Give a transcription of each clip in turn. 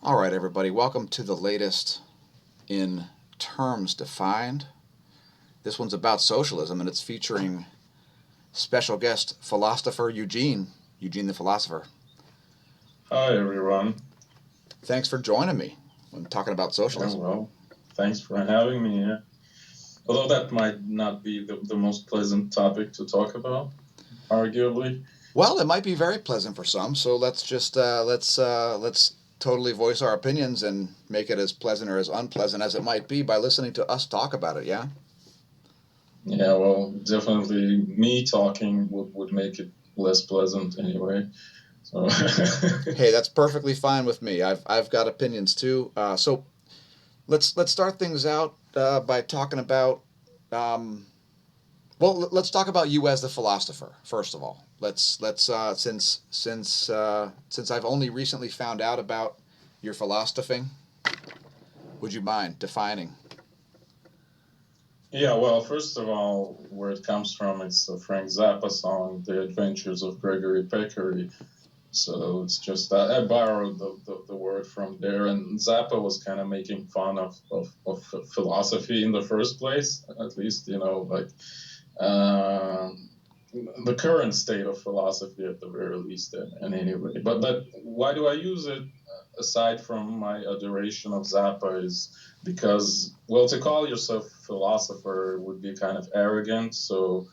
All right, everybody, welcome to the latest in Terms Defined. This one's about socialism, and it's featuring special guest philosopher Eugene the Philostopher. Hi, everyone. Thanks for joining me when talking about socialism. Well, thanks for having me here. Although that might not be the most pleasant topic to talk about, arguably. Well, it might be very pleasant for some, so let's totally voice our opinions and make it as pleasant or as unpleasant as it might be by listening to us talk about it. Yeah. Yeah, well, definitely me talking would make it less pleasant anyway. So Hey, that's perfectly fine with me. I've got opinions too. So let's start things out by talking about. Um, let's talk about you as the philosopher first of all. Let's since I've only recently found out about your philosophing, would you mind defining? Yeah, well, first of all, where it comes from, it's a Frank Zappa song, The Adventures of Gregory Peccary. So it's just that I borrowed the word from there, and Zappa was kind of making fun of philosophy in the first place, at least, like uh, the current state of philosophy at the very least, and anyway. But why do I use it aside from my adoration of Zappa is because, well, to call yourself philosopher would be kind of arrogant, so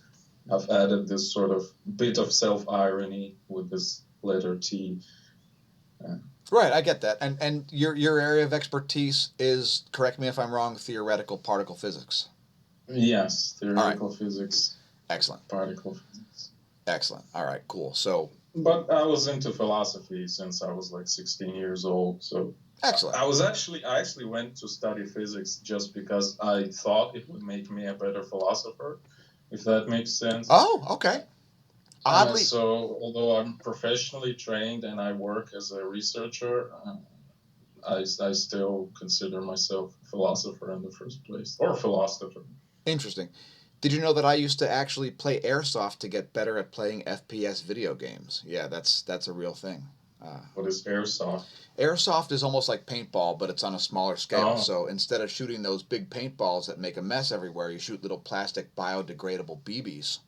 I've added this sort of bit of self-irony with this letter T. Right, I get that. And your area of expertise is, correct me if I'm wrong, theoretical particle physics. Yes, All right. theoretical physics, Excellent. particle physics. Excellent. All right, cool. So But I was into philosophy since I was like 16 years old. So excellent. I actually went to study physics just because I thought it would make me a better philosopher, if that makes sense. Oh, okay. Oddly, So although I'm professionally trained and I work as a researcher, I still consider myself a philosopher in the first place, or philosopher. interesting. Did you know that I used to actually play airsoft to get better at playing FPS video games? Yeah, that's a real thing. What is airsoft? Airsoft is almost like paintball, but it's on a smaller scale. Oh, So instead of shooting those big paintballs that make a mess everywhere, you shoot little plastic biodegradable BBs,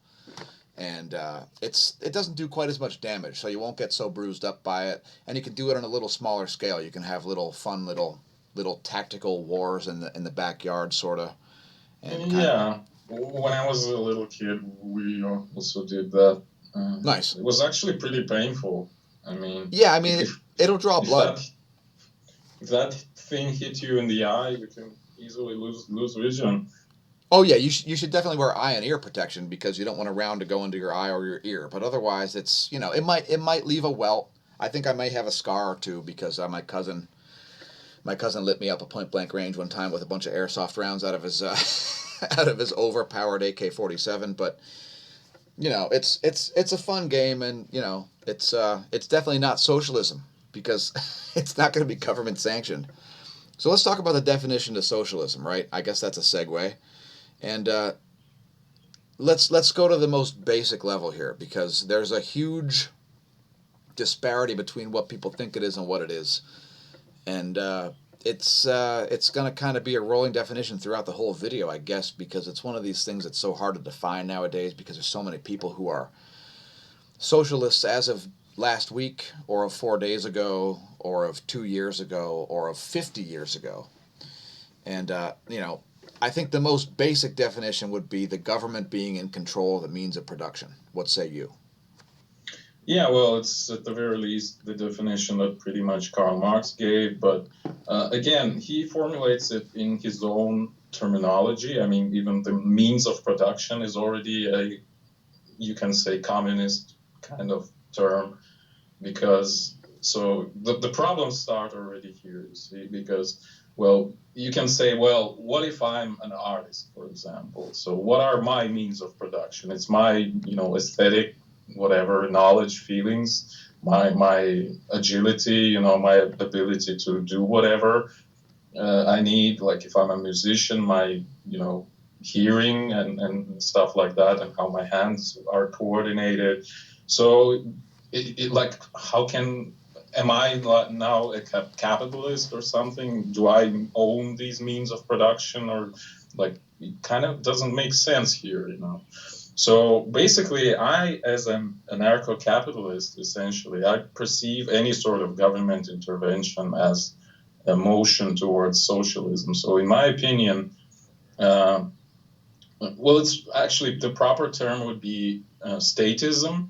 and it doesn't do quite as much damage, so you won't get so bruised up by it. And you can do it on a little smaller scale. You can have little fun little tactical wars in the backyard, sort of, and kind of yeah. When I was a little kid, we also did that. nice. It was actually pretty painful. I mean, Yeah, I if mean if it'll draw if blood. that thing hit you in the eye, you can easily lose vision. Oh yeah, you should definitely wear eye and ear protection because you don't want a round to go into your eye or your ear. But otherwise, it's it might leave a welt. I think I may have a scar or two because my cousin lit me up at point blank range one time with a bunch of airsoft rounds out of his out of his overpowered AK-47. But it's a fun game, and it's definitely not socialism because it's not going to be government sanctioned. So let's talk about the definition of socialism, right? I guess that's a segue. And let's go to the most basic level here because there's a huge disparity between what people think it is and what it is, and it's going to kind of be a rolling definition throughout the whole video, I guess, because it's one of these things that's so hard to define nowadays because there's so many people who are socialists as of last week or of 4 days ago or of 2 years ago or of 50 years ago, and I think the most basic definition would be the government being in control of the means of production. What say you? Yeah, well, it's at the very least the definition that pretty much Karl Marx gave, but again, he formulates it in his own terminology. I mean, even the means of production is already you can say, communist kind of term, because so the problems start already here, you see, because, well, you can say, well, what if I'm an artist, for example? So what are my means of production? It's my, aesthetic, whatever, knowledge, feelings, my agility, my ability to do whatever I need. Like if I'm a musician, my, hearing and stuff like that, and how my hands are coordinated. So like, how can am I now a capitalist or something? Do I own these means of production, or like it kind of doesn't make sense here, you know? So basically, I, as an anarcho-capitalist, essentially, I perceive any sort of government intervention as a motion towards socialism. So, in my opinion, uh, well, it's actually the proper term would be statism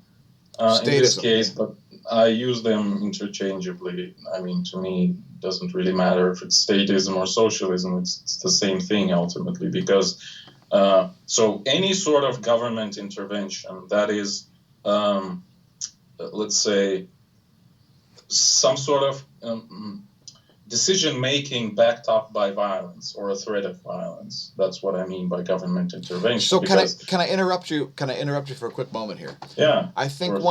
in this Statism. case, but I use them interchangeably. I mean, to me, it doesn't really matter if it's statism or socialism. It's the same thing ultimately, because so any sort of government intervention that is, let's say, some sort of decision making backed up by violence or a threat of violence. That's what I mean by government intervention. So can I interrupt you? Can I interrupt you for a quick moment here? Yeah. I think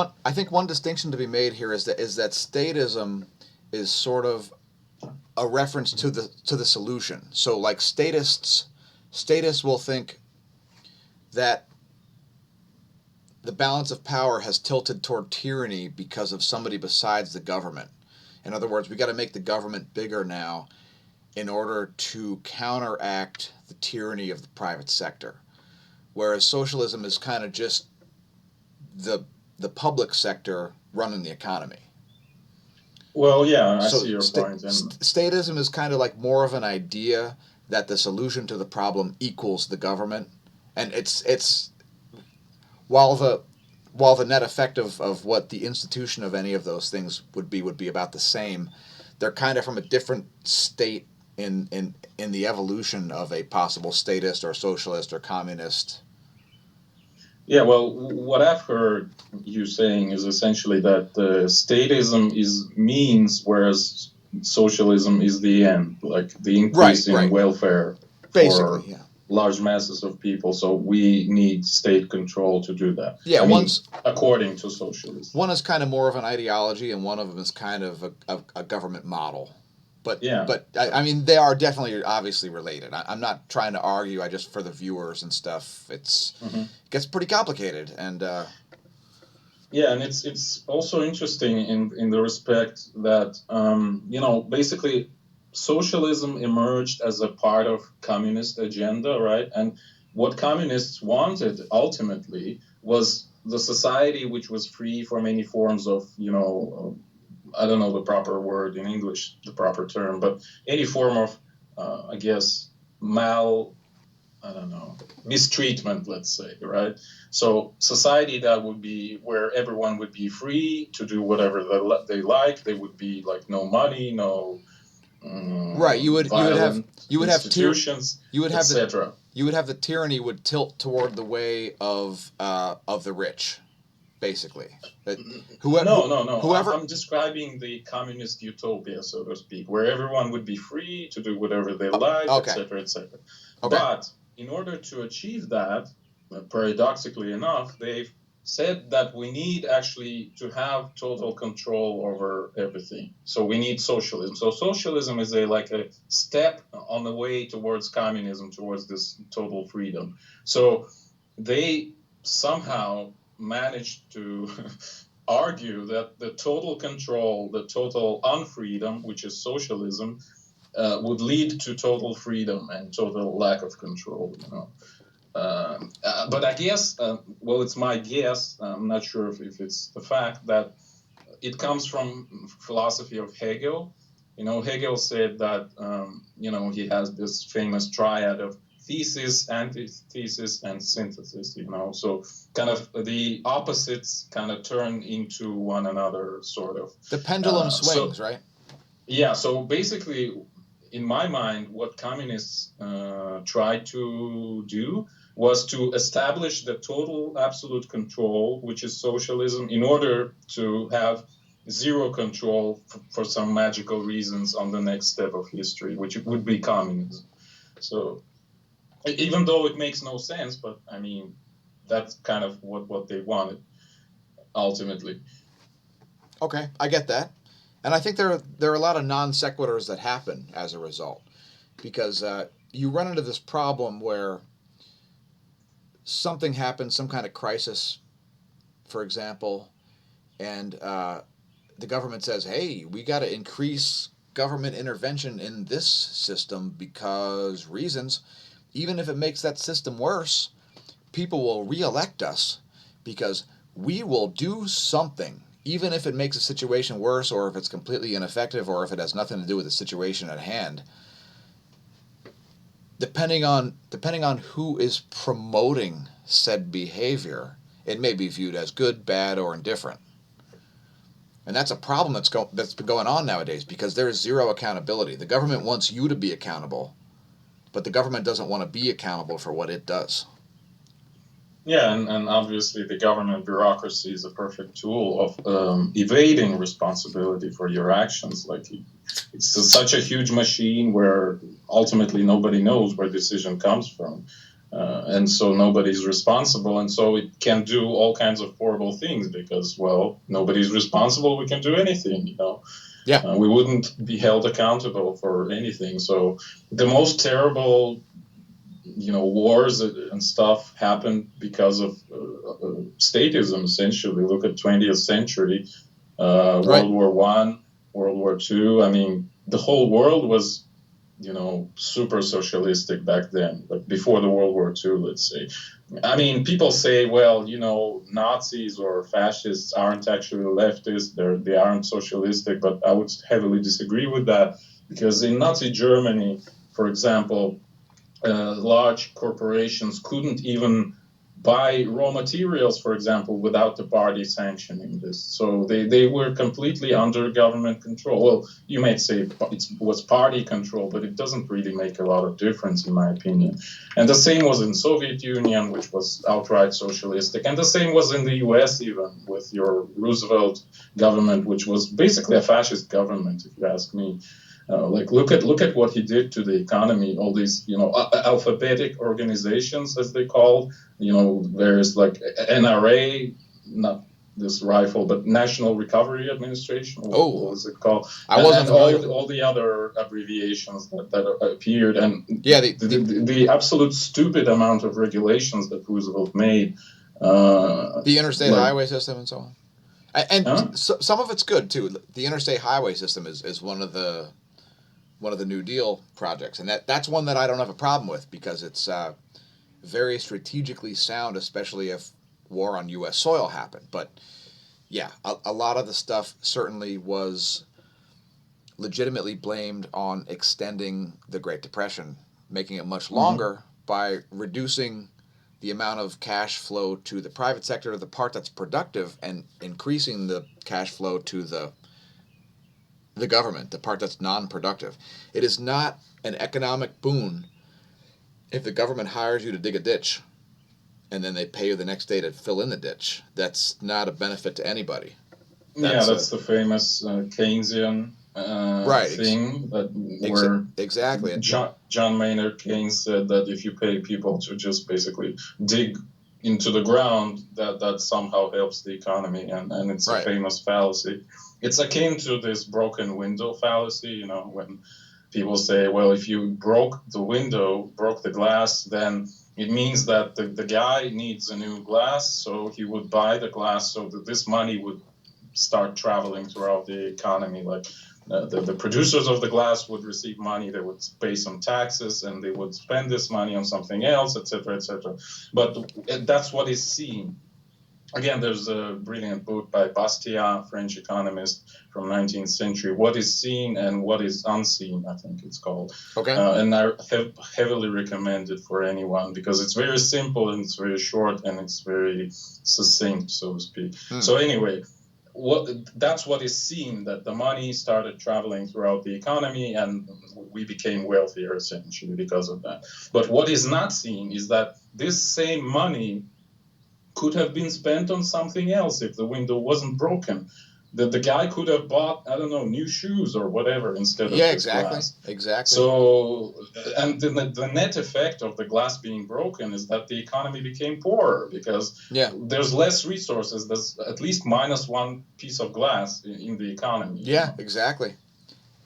one distinction to be made here is that statism is sort of a reference to the solution. So like statists will think that the balance of power has tilted toward tyranny because of somebody besides the government. In other words, we got to make the government bigger now in order to counteract the tyranny of the private sector. Whereas socialism is kind of just the public sector running the economy. Well, yeah, I see your point. Statism is kind of like more of an idea that the solution to the problem equals the government, and it's while the net effect of what the institution of any of those things would be about the same, they're kind of from a different state in the evolution of a possible statist or socialist or communist. Yeah, well, what I've heard you saying is essentially that statism is means, whereas socialism is the end, like the increase in welfare basically, for large masses of people. So we need state control to do that. Yeah, according to socialism. One is kind of more of an ideology, and one of them is kind of a government model. But I mean, they are definitely obviously related. I'm not trying to argue. I just, for the viewers and stuff, it gets pretty complicated. And yeah, and it's also interesting in the respect that basically socialism emerged as a part of communist agenda, right? And what communists wanted ultimately was the society which was free from any forms of I don't know the proper word in English, the proper term, but any form of, I guess, mistreatment, let's say, right? So society that would be where everyone would be free to do whatever they like. They would be like no money, no right. You would institutions, etc. You would have the tyranny would tilt toward the way of the rich. Basically, whoever. I'm describing the communist utopia, so to speak, where everyone would be free to do whatever they like, etc., etc. But in order to achieve that, paradoxically enough, they've said that we need actually to have total control over everything. So we need socialism. So socialism is like a step on the way towards communism, towards this total freedom. So they somehow managed to argue that the total control, the total unfreedom, which is socialism, would lead to total freedom and total lack of control. But I guess, well, it's my guess. I'm not sure if it's the fact that it comes from philosophy of Hegel. Hegel said that he has this famous triad of thesis, antithesis, and synthesis, so kind of the opposites kind of turn into one another, sort of. The pendulum swings, right? Yeah, so basically, in my mind, what communists tried to do was to establish the total absolute control, which is socialism, in order to have zero control for some magical reasons on the next step of history, which would be communism. So even though it makes no sense, but I mean, that's kind of what they wanted ultimately. Okay, I get that. And I think there are a lot of non sequiturs that happen as a result, because you run into this problem where something happens, some kind of crisis, for example, and the government says, hey, we got to increase government intervention in this system because reasons, even if it makes that system worse, people will reelect us because we will do something, even if it makes a situation worse or if it's completely ineffective or if it has nothing to do with the situation at hand. Depending on who is promoting said behavior, it may be viewed as good, bad, or indifferent. And that's a problem that's been going on nowadays because there is zero accountability. The government wants you to be accountable, but the government doesn't want to be accountable for what it does. Yeah, and obviously the government bureaucracy is a perfect tool of evading responsibility for your actions. Like such a huge machine where ultimately nobody knows where decision comes from. And so nobody's responsible, and so it can do all kinds of horrible things because, well, nobody's responsible. We can do anything, Yeah. We wouldn't be held accountable for anything. So the most terrible, wars and stuff happened because of statism. Essentially, look at 20th century, Right. World War I, World War II. I mean, the whole world was super socialistic back then, like before the World War II, let's say. I mean, people say, well, Nazis or fascists aren't actually leftists, they aren't socialistic, but I would heavily disagree with that because in Nazi Germany, for example, large corporations couldn't even buy raw materials, for example, without the party sanctioning this. So they were completely under government control. Well, you might say it was party control, but it doesn't really make a lot of difference, in my opinion. And the same was in Soviet Union, which was outright socialistic. And the same was in the US, even with your Roosevelt government, which was basically a fascist government, if you ask me. Look at what he did to the economy. All these alphabetic organizations, as they call, there's like NRA, not this rifle, but National Recovery Administration. What was it called? I wasn't and all the other abbreviations that appeared, and yeah, the absolute stupid amount of regulations that Roosevelt made. The interstate highway system and so on. And some of it's good too. The interstate highway system is one of the New Deal projects, and that's one that I don't have a problem with because it's very strategically sound, especially if war on U.S. soil happened. But yeah, a lot of the stuff certainly was legitimately blamed on extending the Great Depression, making it much longer by reducing the amount of cash flow to the private sector, the part that's productive, and increasing the cash flow to the government, the part that's non-productive. It is not an economic boon if the government hires you to dig a ditch and then they pay you the next day to fill in the ditch. That's not a benefit to anybody. That's the famous Keynesian thing where exactly John Maynard Keynes said that if you pay people to just basically dig into the ground, that somehow helps the economy, and it's a famous fallacy. It's akin to this broken window fallacy, when people say, well, if you broke the glass, then it means that the guy needs a new glass, so he would buy the glass so that this money would start traveling throughout the economy. Like the producers of the glass would receive money, they would pay some taxes, and they would spend this money on something else, etc., etc. But that's what is seen. Again, there's a brilliant book by Bastiat, French economist from 19th century, What is Seen and What is Unseen, I think it's called. Okay. And I heavily recommend it for anyone because it's very simple and it's very short and it's very succinct, so to speak. So anyway, that's what is seen, that the money started traveling throughout the economy and we became wealthier essentially because of that. But what is not seen is that this same money could have been spent on something else if the window wasn't broken. The guy could have bought, I don't know, new shoes or whatever instead of this glass. Exactly. So, and the net effect of the glass being broken is that the economy became poorer because there's less resources. There's at least minus one piece of glass in the economy. Yeah, exactly.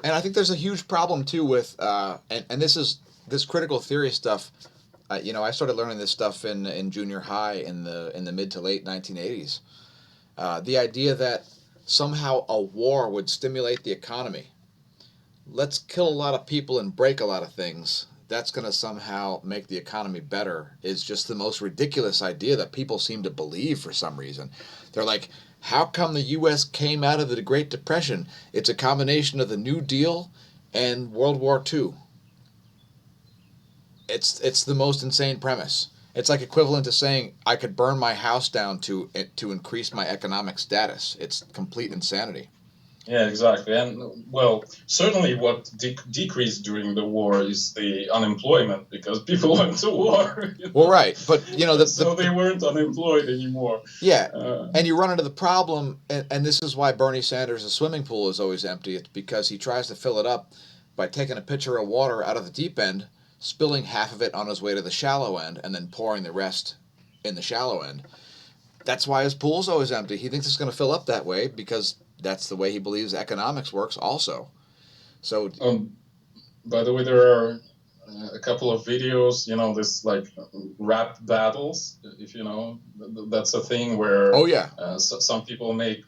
And I think there's a huge problem too with, and this critical theory stuff. I started learning this stuff in junior high in the mid to late 1980s. The idea that somehow a war would stimulate the economy. Let's kill a lot of people and break a lot of things. That's going to somehow make the economy better is just the most ridiculous idea that people seem to believe for some reason. They're like, how come the U.S. came out of the Great Depression? It's a combination of the New Deal and World War II. It's the most insane premise. It's like equivalent to saying I could burn my house down to increase my economic status. It's complete insanity. Yeah, exactly. And well, certainly what decreased during the war is the unemployment because people went to war. Well, right, but so they weren't unemployed anymore. Yeah, and you run into the problem, and this is why Bernie Sanders' swimming pool is always empty. It's because he tries to fill it up by taking a pitcher of water out of the deep end, spilling half of it on his way to the shallow end, and then pouring the rest in the shallow end. That's why his pool's always empty. He thinks it's going to fill up that way because that's the way he believes economics works also. So, by the way, there are a couple of videos, this like rap battles, if that's a thing where oh yeah, some people make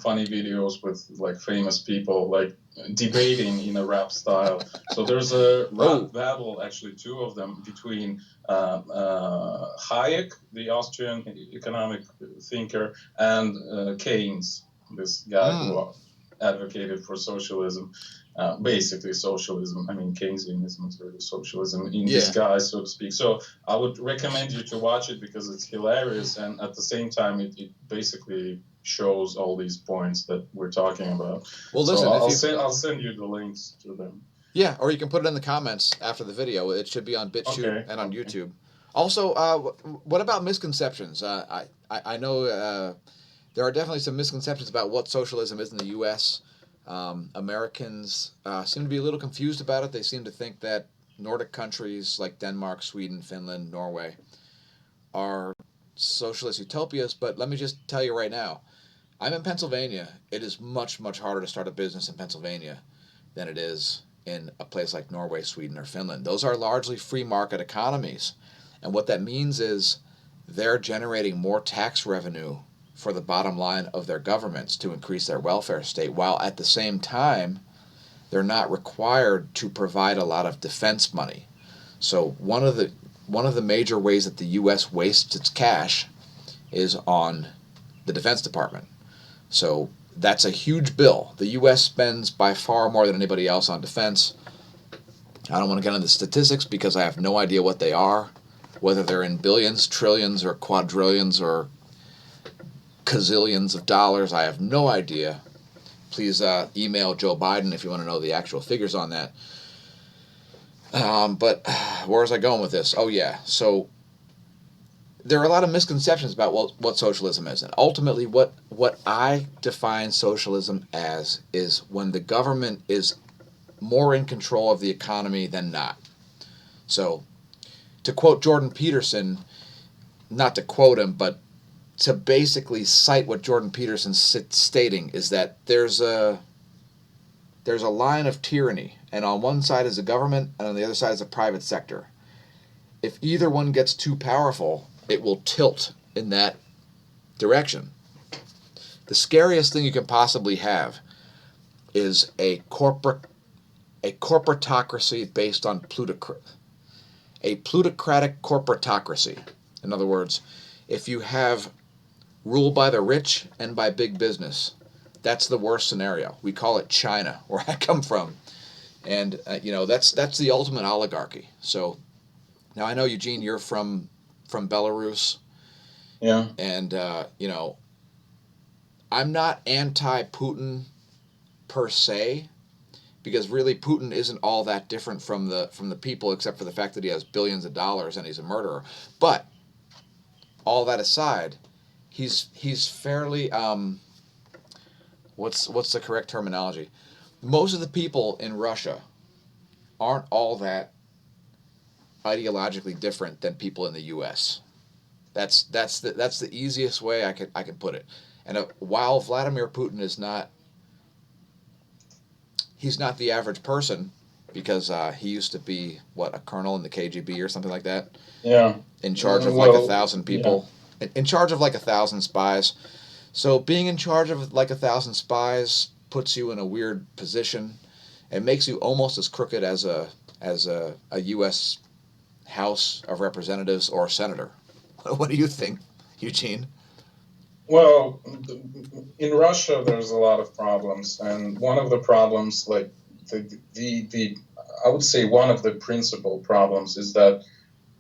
funny videos with like famous people like debating in a rap style. So there's a rap battle, actually two of them, between Hayek, the Austrian economic thinker, and Keynes, this guy who advocated for socialism. Basically socialism. I mean, Keynesianism is really socialism in disguise, so to speak. So I would recommend you to watch it because it's hilarious, and at the same time, it basically shows all these points that we're talking about. Well, listen, so I'll send you the links to them. Yeah, or you can put it in the comments after the video. It should be on BitChute and on YouTube. Also, what about misconceptions? I know there are definitely some misconceptions about what socialism is in the U.S. Americans seem to be a little confused about it. They seem to think that Nordic countries like Denmark, Sweden, Finland, Norway are socialist utopias. But let me just tell you right now, I'm in Pennsylvania. It is much, much harder to start a business in Pennsylvania than it is in a place like Norway, Sweden, or Finland. Those are largely free market economies. And what that means is they're generating more tax revenue for the bottom line of their governments to increase their welfare state, while at the same time, they're not required to provide a lot of defense money. So one of the major ways that the U.S. wastes its cash is on the Defense Department. So that's a huge bill. The U.S. spends by far more than anybody else on defense. I don't want to get into the statistics because I have no idea what they are, whether they're in billions, trillions, or quadrillions, or gazillions of dollars. I have no idea. Please email Joe Biden if you want to know the actual figures on that. But where was I going with this? Oh, yeah. So there are a lot of misconceptions about what socialism is. And ultimately, what I define socialism as is when the government is more in control of the economy than not. So to quote Jordan Peterson, not to quote him, but to basically cite what Jordan Peterson's stating is that there's a line of tyranny, and on one side is the government, and on the other side is the private sector. If either one gets too powerful, it will tilt in that direction. The scariest thing you can possibly have is a corporatocracy based on a plutocratic corporatocracy. In other words, if you have rule by the rich and by big business, that's the worst scenario. We call it China, where I come from, and that's the ultimate oligarchy. So now I know, Eugene, you're from Belarus. Yeah. And I'm not anti-Putin per se, because really Putin isn't all that different from the people, except for the fact that he has billions of dollars and he's a murderer. But all that aside, he's fairly what's the correct terminology? Most of the people in Russia aren't all that ideologically different than people in the U.S. That's the easiest way I can put it. And while Vladimir Putin is not, he's not the average person, because he used to be a colonel in the KGB or something like that. Yeah. In charge of like 1,000 people. Yeah. In charge of like 1,000 spies. So being in charge of like 1,000 spies puts you in a weird position. It makes you almost as crooked as a U.S. House of Representatives or senator. What do you think, Eugene? Well, in Russia, there's a lot of problems, and one of the problems, like the I would say one of the principal problems is that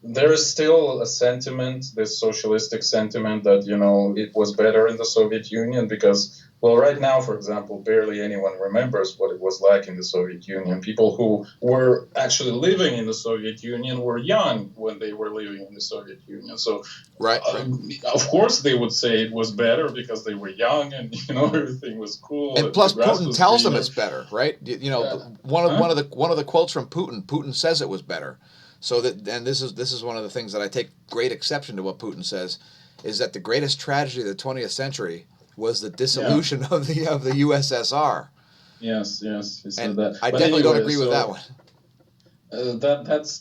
there is still a sentiment, this socialistic sentiment that, it was better in the Soviet Union because, well, right now, for example, barely anyone remembers what it was like in the Soviet Union. People who were actually living in the Soviet Union were young when they were living in the Soviet Union. So, Right, right. of course, they would say it was better because they were young and, everything was cool And and the plus, grass Putin was tells them greener. it's better, right? Yeah. One Huh? of the quotes from Putin. Putin says it was better. So that, and this is one of the things that I take great exception to what Putin says, is that the greatest tragedy of the 20th century was the Yeah. dissolution of the USSR. Yes, yes, he said And that. I But definitely don't anyway, agree with that so one.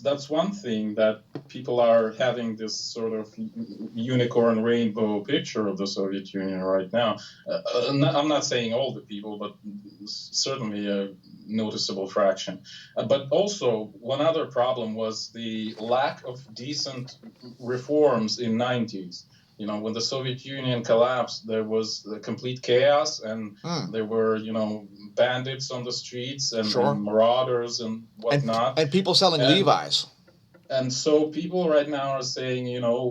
that's one thing that people are having this sort of unicorn rainbow picture of the Soviet Union right now. I'm not saying all the people, but certainly a noticeable fraction. But also one other problem was the lack of decent reforms in 90s. When the Soviet Union collapsed, there was a complete chaos, and Hmm. there were, bandits on the streets and Sure. marauders and And whatnot. and people selling And Levi's. and so people right now are saying,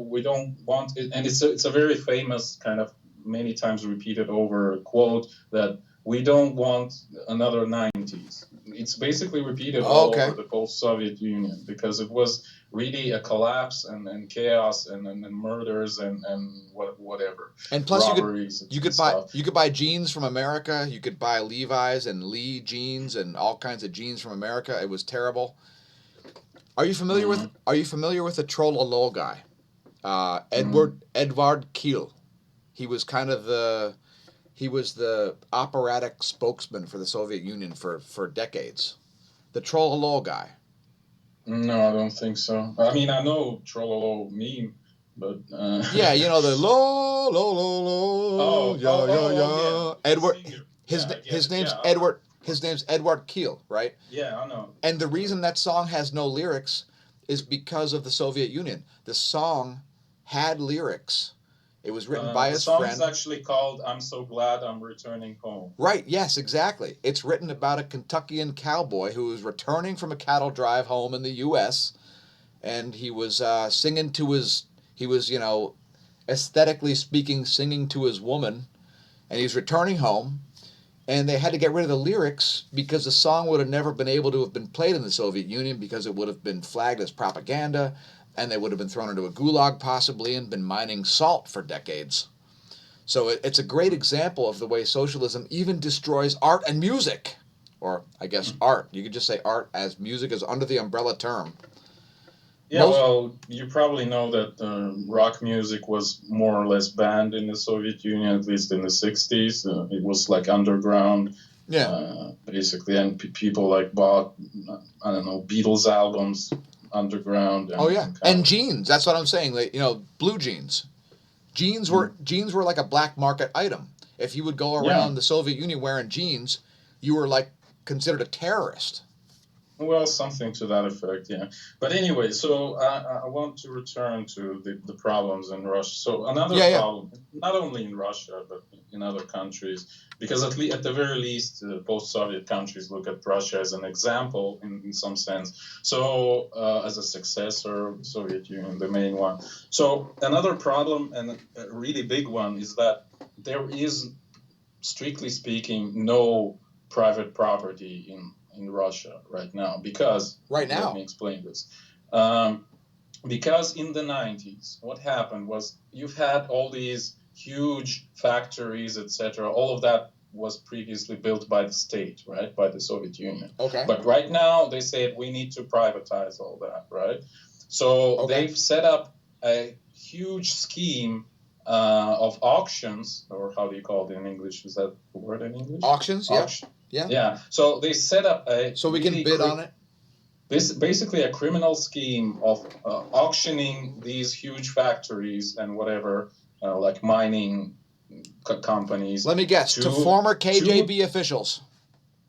we don't want it, and it's a very famous kind of many times repeated over quote that we don't want another 90s. It's basically repeated Oh, all okay. over the post-Soviet Union because it was really a collapse and chaos and murders and whatever, And plus, robberies you and could buy stuff. you could buy jeans from America. You could buy Levi's and Lee jeans and all kinds of jeans from America. It was terrible. Mm-hmm. Are you familiar with the Troll guy? Mm-hmm. Edvard Kiel. He was kind of he was the operatic spokesman for the Soviet Union for decades. The Troll guy. No, I don't think so. I mean, I know Trollolo meme, but Yeah, you know the oh, yeah oh, yeah oh, yeah, yeah. the Edward, singer. his Yeah, I get his it. Yeah, name's of Edward. His course. name's Edward Kiel, right? Yeah, I know. And the Right. reason that song has no lyrics is because of the Soviet Union. The song had lyrics. It was written by The his song is friend. actually called "I'm So Glad I'm Returning Home." Right, yes, exactly. It's written about a Kentuckian cowboy who was returning from a cattle drive home in the U.S., and he was singing to he was, aesthetically speaking, singing to his woman, and he's returning home, and they had to get rid of the lyrics because the song would have never been able to have been played in the Soviet Union because it would have been flagged as propaganda, and they would have been thrown into a gulag possibly and been mining salt for decades. So it's a great example of the way socialism even destroys art and music. Or, I guess, art. You could just say art, as music is under the umbrella term. Yeah, Most, well, you probably know that rock music was more or less banned in the Soviet Union, at least in the 60s. It was like underground, yeah. basically, and people like bought, I don't know, Beatles albums underground Oh, and, yeah. and kind And of. jeans. That's what I'm saying. Like, blue jeans. Jeans were like a black market item. If you would go Yeah. around the Soviet Union wearing jeans, you were like considered a terrorist. Well, something to that effect, yeah. But anyway, so I want to return to the problems in Russia. So another Yeah, yeah. problem, not only in Russia but in other countries, because at the very least, post-Soviet countries look at Russia as an example in some sense. So as a successor of the Soviet Union, the main one. So another problem and a really big one is that there is, strictly speaking, no private property in Russia right now because Right let me now. explain this. Um, because in the 90s, what happened was you've had all these huge factories, etc. All of that was previously built by the state, right, by the Soviet Union. Okay. But right now they said we need to privatize all that, right? So Okay. they've set up a huge scheme of auctions, or how do you call it in English? Is that the word in English? Auctions, yeah. Auction. Yeah. Yeah. So they set up a So we can really bid on it. this basically a criminal scheme of auctioning these huge factories and whatever, like mining companies Let me guess, to former KGB officials.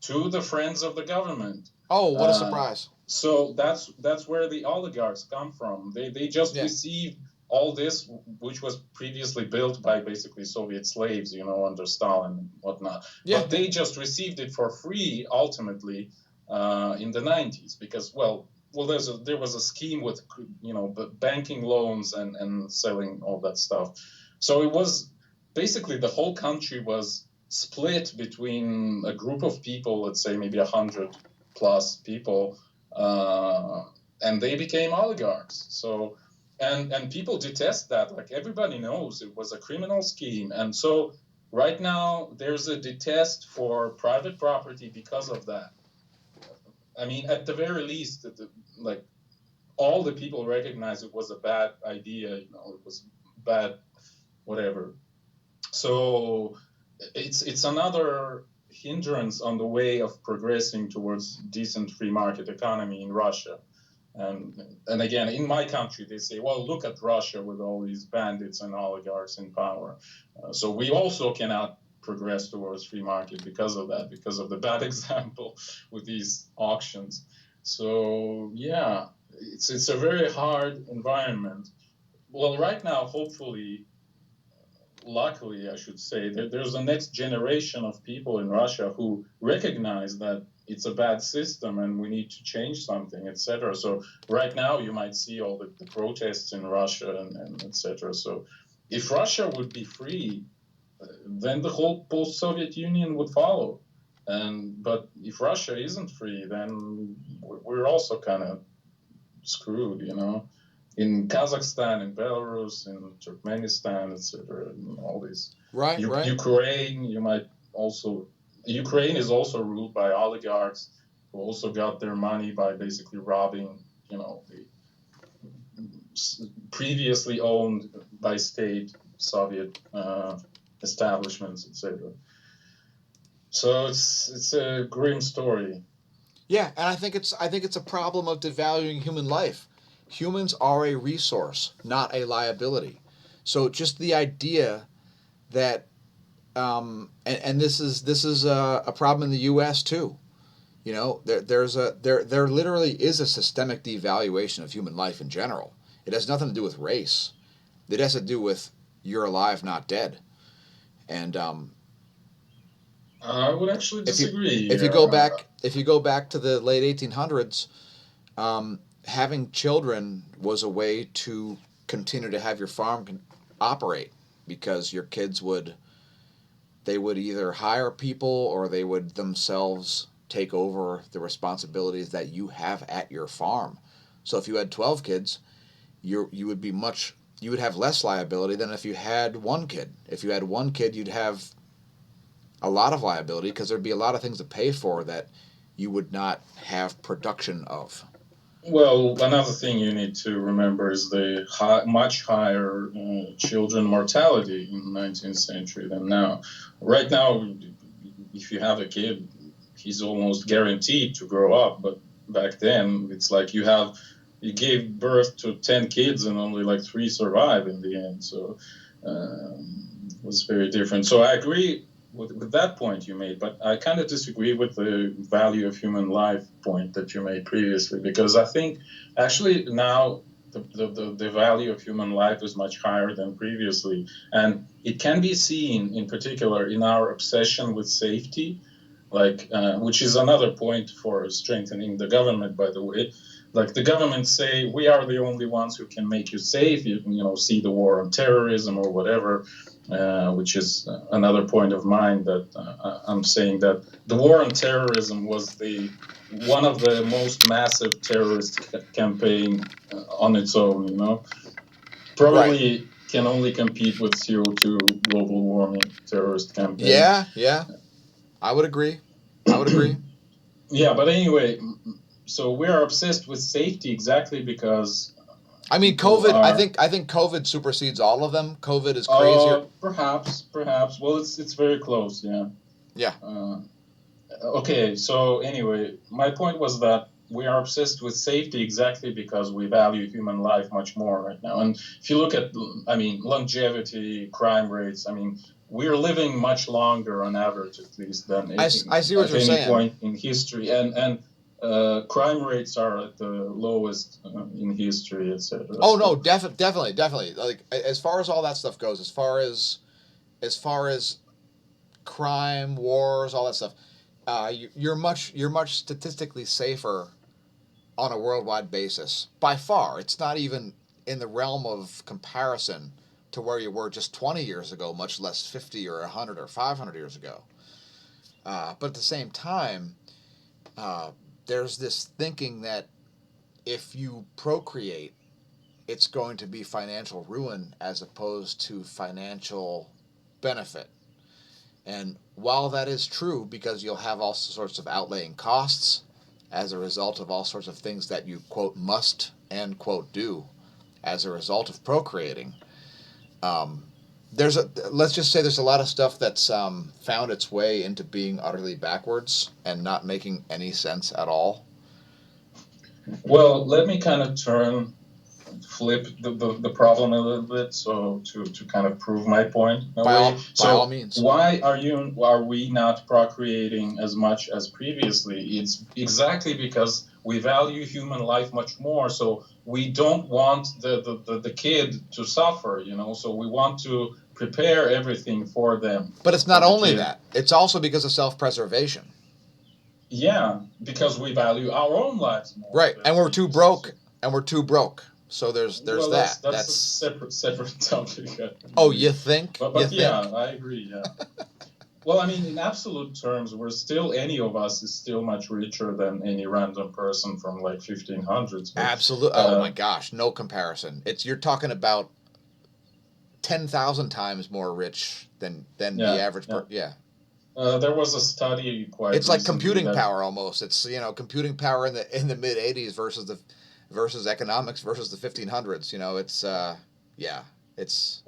To the friends of the government. Oh, what a surprise. So that's where the oligarchs come from. They just received all this, which was previously built by basically Soviet slaves, under Stalin and whatnot. Yeah. But they just received it for free ultimately in the 90s because, there was a scheme with, banking loans and selling all that stuff. So it was basically the whole country was split between a group of people, let's say maybe 100 plus people, and they became oligarchs. So, and people detest that. Like everybody knows it was a criminal scheme, and so right now there's a detest for private property because of that. I mean, at the very least, like all the people recognize it was a bad idea. It was bad, whatever. So it's another hindrance on the way of progressing towards decent free market economy in Russia. And again, in my country, they say, well, look at Russia with all these bandits and oligarchs in power. So we also cannot progress towards free market because of that, because of the bad example with these auctions. So yeah, it's a very hard environment. Well, right now, hopefully, luckily, I should say, there's a next generation of people in Russia who recognize that it's a bad system and we need to change something, etc. So right now you might see all the protests in Russia and etc. So if Russia would be free, then the whole post-Soviet Union would follow. But if Russia isn't free, then we're also kind of screwed, in Kazakhstan, in Belarus, in Turkmenistan, etc., all these. Right. Ukraine, Ukraine is also ruled by oligarchs who also got their money by basically robbing, the previously owned by state Soviet establishments, etc. So it's a grim story. Yeah, and I think it's a problem of devaluing human life. Humans are a resource, not a liability. So just the idea that, and this is a problem in the U.S. too. There literally is a systemic devaluation of human life in general. It has nothing to do with race. It has to do with you're alive, not dead. And I would actually disagree. If you go back to the late 1800s, having children was a way to continue to have your farm operate, because your kids would either hire people or they would themselves take over the responsibilities that you have at your farm. So if you had 12 kids, you would have less liability than if you had one kid. If you had one kid, you'd have a lot of liability because there'd be a lot of things to pay for that you would not have production of. Well, another thing you need to remember is the much higher children mortality in the 19th century than now. Right now, if you have a kid, he's almost guaranteed to grow up. But back then, it's like you gave birth to 10 kids and only like 3 survive in the end. So it was very different. So I agree with that point you made, but I kind of disagree with the value of human life point that you made previously, because I think actually now the value of human life is much higher than previously, and it can be seen in particular in our obsession with safety, which is another point for strengthening the government, by the way. Like the government say, we are the only ones who can make you safe. See the war on terrorism or whatever, which is another point of mine that I'm saying that the war on terrorism was one of the most massive terrorist campaign on its own. Probably can only compete with CO2 global warming terrorist campaign. Yeah, I would agree. Yeah, but anyway, so we're obsessed with safety exactly because. I mean, COVID. I think COVID supersedes all of them. COVID is crazier. Perhaps. Well, it's very close. Yeah. Yeah. Okay. So anyway, my point was that we are obsessed with safety exactly because we value human life much more right now. And if you look at, longevity, crime rates, we're living much longer on average, at least, than I see what at you're any saying. point in history, and crime rates are at the lowest in history, etc. Oh no, definitely. Like as far as all that stuff goes, as far as crime, wars, all that stuff, you're much statistically safer on a worldwide basis by far. It's not even in the realm of comparison to where you were just 20 years ago, much less 50 or 100 or 500 years ago. But at the same time, uh, there's this thinking that if you procreate, it's going to be financial ruin as opposed to financial benefit. And while that is true, because you'll have all sorts of outlaying costs as a result of all sorts of things that you, quote, must, end quote, do as a result of procreating, um, let's just say there's a lot of stuff that's found its way into being utterly backwards and not making any sense at all. Well, let me kind of flip the problem a little bit, so to kind of prove my point in a way. By all So means. why are we not procreating as much as previously? It's exactly because we value human life much more. So we don't want the kid to suffer, so we want to prepare everything for them. But it's For not the only kid. that. It's also because of self-preservation. Yeah, because we value our own lives more. Right, and we're too broke. And we're too broke. So there's Well, that. that's a separate topic. Oh, you think? But yeah, I agree. Yeah. Well, I mean, in absolute terms, any of us is still much richer than any random person from like 1500s. But, Absolutely. Oh my gosh, no comparison. You're talking about 10,000 times more rich than yeah, the average person. Yeah. There was a study quite It's like recently computing that, power almost. It's computing power in the mid 80s versus economics versus the 1500s. It's yeah, it's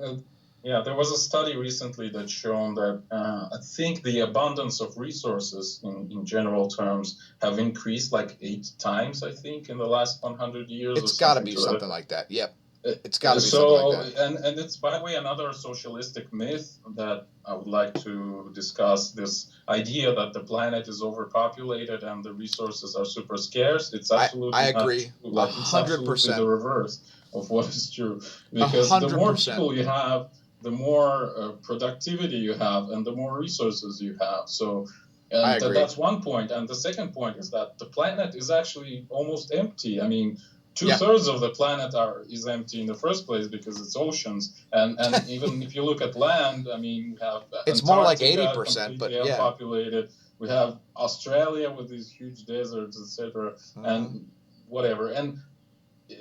yeah, there was a study recently that shown that I think the abundance of resources in general terms have increased like 8 times, I think, in the last 100 years or it's got to something be to that. something like that. Yep. It's got to be something like that. And it's, by the way, another socialistic myth that I would like to discuss, this idea that the planet is overpopulated and the resources are super scarce. It's absolutely I not agree. true. Like, it's absolutely the reverse of what is true. Because the more 100%. people you have, the more productivity you have and the more resources you have. So, I and agree. that's one point. And the second point is that the planet is actually almost empty. I mean, 2/3 of the planet is empty in the first place because it's oceans, and even if you look at land, I mean, we have it's Antarctica more like 80%, but yeah, unpopulated. We have Australia with these huge deserts, etc., and whatever. And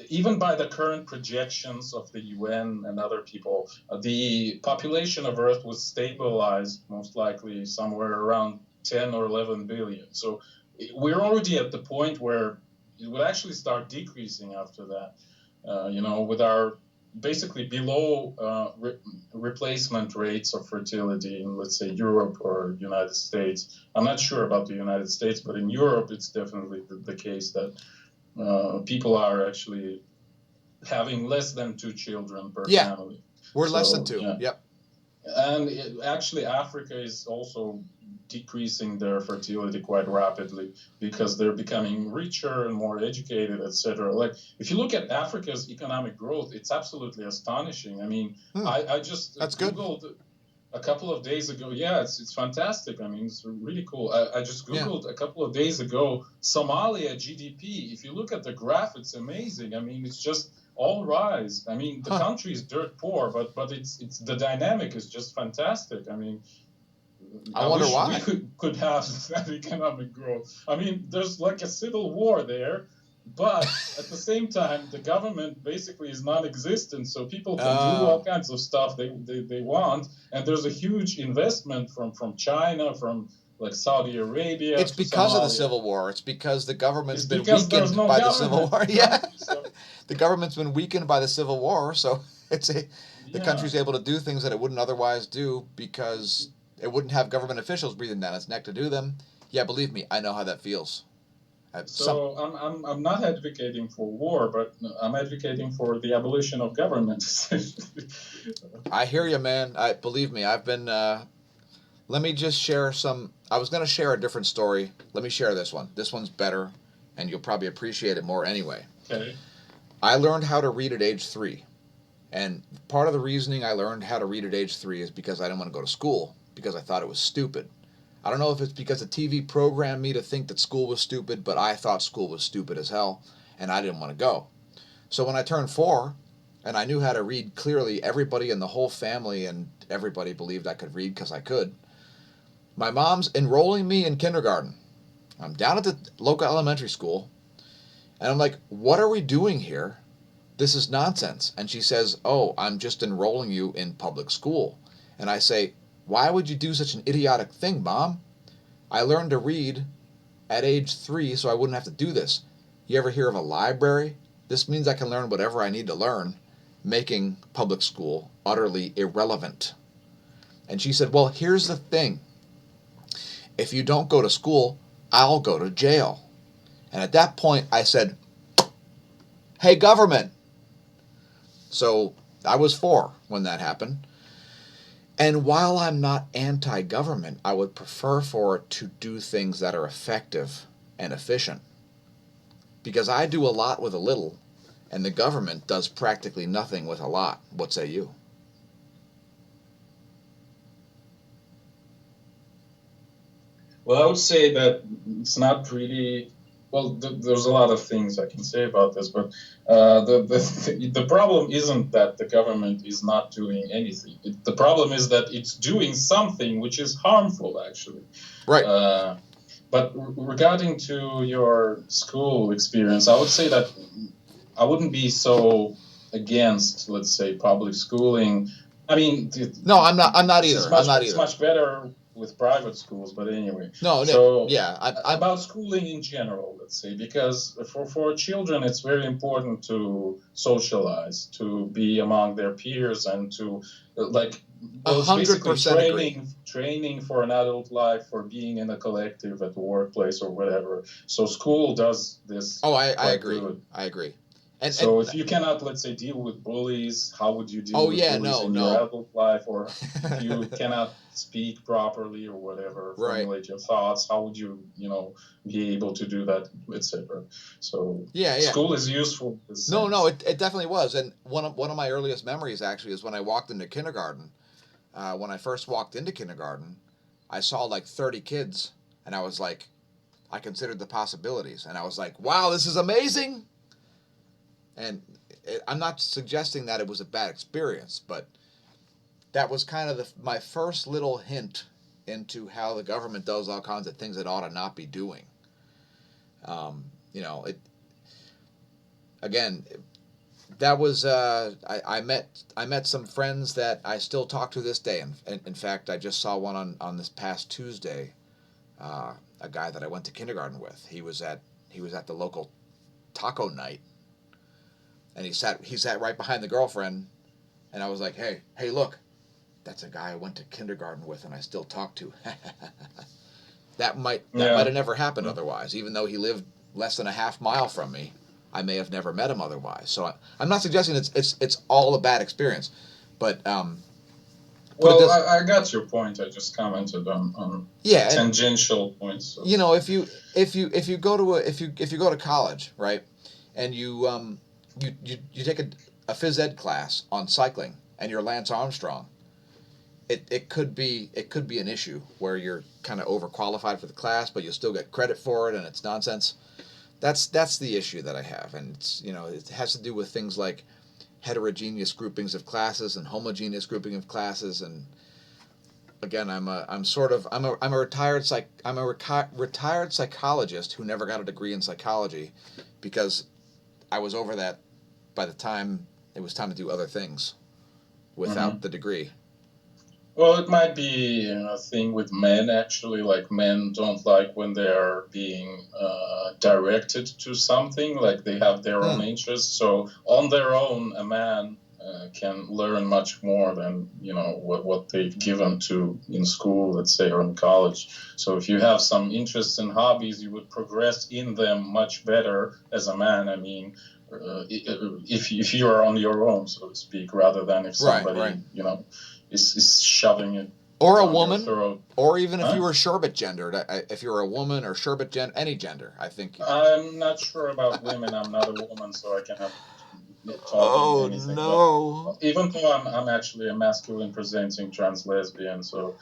even by the current projections of the UN and other people, the population of Earth was stabilized most likely somewhere around 10 or 11 billion. So we're already at the point where it would actually start decreasing after that, with our basically below replacement rates of fertility in, let's say, Europe or United States. I'm not sure about the United States, but in Europe, it's definitely the case that people are actually having less than 2 children per family. We're less than 2. Yeah. Yep. And actually, Africa is also decreasing their fertility quite rapidly because they're becoming richer and more educated, etc. Like, if you look at Africa's economic growth, it's absolutely astonishing. I mean, I just Googled a couple of days ago. Yeah, it's fantastic. I mean, it's really cool. I just Googled a couple of days ago Somalia GDP. If you look at the graph, it's amazing. I mean, it's just all rise. I mean, the country is dirt poor, but it's the dynamic is just fantastic. I mean, I wonder why we could have that economic growth. I mean, there's like a civil war there, but at the same time, the government basically is non-existent, so people can do all kinds of stuff they want, and there's a huge investment from China, from like Saudi Arabia. It's because of the Civil War. It's because the government's been weakened by the Civil War. Yeah, the government's been weakened by the Civil War, so the country's able to do things that it wouldn't otherwise do because it wouldn't have government officials breathing down its neck to do them. Yeah, believe me, I know how that feels. Some So I'm not advocating for war, but I'm advocating for the abolition of government. I hear you, man. I believe me. I've been. Let me just share some. I was gonna share a different story. Let me share this one. This one's better, and you'll probably appreciate it more anyway. Okay. I learned how to read at age 3. And part of the reasoning I learned how to read at age 3 is because I didn't want to go to school because I thought it was stupid. I don't know if it's because the TV programmed me to think that school was stupid, but I thought school was stupid as hell, and I didn't want to go. So when I turned 4 and I knew how to read clearly, everybody in the whole family and everybody believed I could read because I could. My mom's enrolling me in kindergarten. I'm down at the local elementary school, and I'm like, what are we doing here? This is nonsense. And she says, oh, I'm just enrolling you in public school. And I say, why would you do such an idiotic thing, Mom? I learned to read at age 3 so I wouldn't have to do this. You ever hear of a library? This means I can learn whatever I need to learn, making public school utterly irrelevant. And she said, well, here's the thing. If you don't go to school, I'll go to jail. And at that point, I said, hey, government. So I was 4 when that happened. And while I'm not anti-government, I would prefer for it to do things that are effective and efficient. Because I do a lot with a little, and the government does practically nothing with a lot. What say you? Well, I would say that it's not really. Well, there's a lot of things I can say about this, but the problem isn't that the government is not doing anything. The problem is that it's doing something which is harmful, actually. Right. But regarding to your school experience, I would say that I wouldn't be so against, let's say, public schooling. I mean, No, I'm not. I'm not either. I'm not it's either. much better with private schools, but anyway. No, So yeah. I'm. about schooling in general, let's say, because for children, it's very important to socialize, to be among their peers, and to like. Well, it's basically 100% agree. training for an adult life, for being in a collective at the workplace or whatever. So school does this Oh, I quite agree. good. I agree. And So if you cannot, let's say, deal with bullies, how would you deal oh with yeah, bullies no, in your no. adult life? Or if you cannot speak properly or whatever, Right. formulate your thoughts, how would you, be able to do that, etc. So Yeah, yeah. school is useful in this No, no, sense. it definitely was. And one of my earliest memories actually is when I walked into kindergarten. When I first walked into kindergarten, I saw like 30 kids, and I was like, I considered the possibilities, and I was like, wow, this is amazing. And I'm not suggesting that it was a bad experience, but that was kind of my first little hint into how the government does all kinds of things it ought to not be doing. It again. That was I met some friends that I still talk to this day. In fact, I just saw one on this past Tuesday. A guy that I went to kindergarten with. He was at the local taco night, and he sat right behind the girlfriend, and I was like, hey, look, that's a guy I went to kindergarten with, and I still talk to. That might have never happened otherwise, even though he lived less than a half mile from me. I may have never met him otherwise. So I'm not suggesting it's all a bad experience, but Well, I got your point. I just commented on yeah, tangential points. So. If you go to college, right, and you take a phys ed class on cycling, and you're Lance Armstrong, it could be an issue where you're kind of overqualified for the class, but you'll still get credit for it, and it's nonsense. That's the issue that I have, and it has to do with things like heterogeneous groupings of classes and homogeneous grouping of classes. And again, I'm a retired psychologist who never got a degree in psychology because I was over that by the time it was time to do other things without the degree. Well, it might be a thing with men, actually. Like, men don't like when they are being directed to something, like they have their own interests. So, on their own, a man can learn much more than what they've given to in school, let's say, or in college. So if you have some interests and hobbies, you would progress in them much better as a man. I mean, if you are on your own, so to speak, rather than if somebody Right. is shoving it Or a down your woman, throat. or even if you Huh? were sherbet gendered, if you're a woman or sherbet any gender, I think. I'm not sure about women. I'm not a woman, so I cannot talk Oh anything. But no! even though I'm actually a masculine presenting trans lesbian, so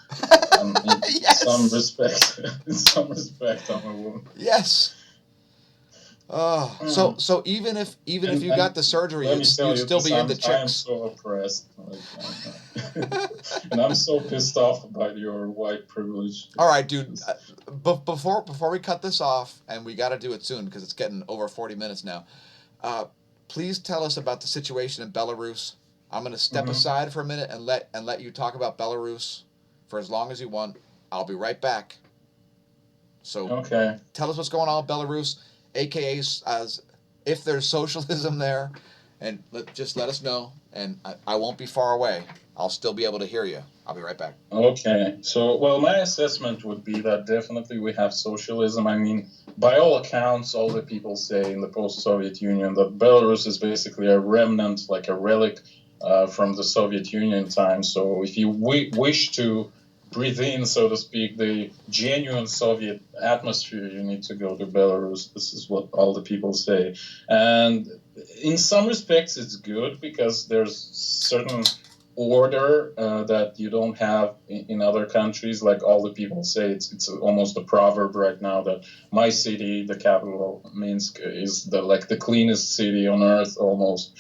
in some Yes, respect, in some respect, I'm a woman. yes. Oh, so Mm. even if you got And the surgery, let me tell you'd you still this: be into I am chicks. so oppressed, like, and I'm so pissed off by your white privilege. All right, It's dude. just But before we cut this off, and we got to do it soon because it's getting over 40 minutes now. Uh, please tell us about the situation in Belarus. I'm going to step mhm. aside for a minute and let you talk about Belarus for as long as you want. I'll be right back. So Okay. tell us what's going on with Belarus, aka as if there's socialism there, and just let us know. And I won't be far away. I'll still be able to hear you. I'll be right back. Okay. So, well, my assessment would be that definitely we have socialism. I mean, by all accounts, all the people say in the post-Soviet Union that Belarus is basically a remnant, like a relic from the Soviet Union time. So, if you wish to breathe in, so to speak, the genuine Soviet atmosphere, you need to go to Belarus. This is what all the people say. And in some respects, it's good because there's certain order that you don't have in other countries. Like all the people say, it's almost a proverb right now that my city, the capital Minsk, is the cleanest city on earth almost.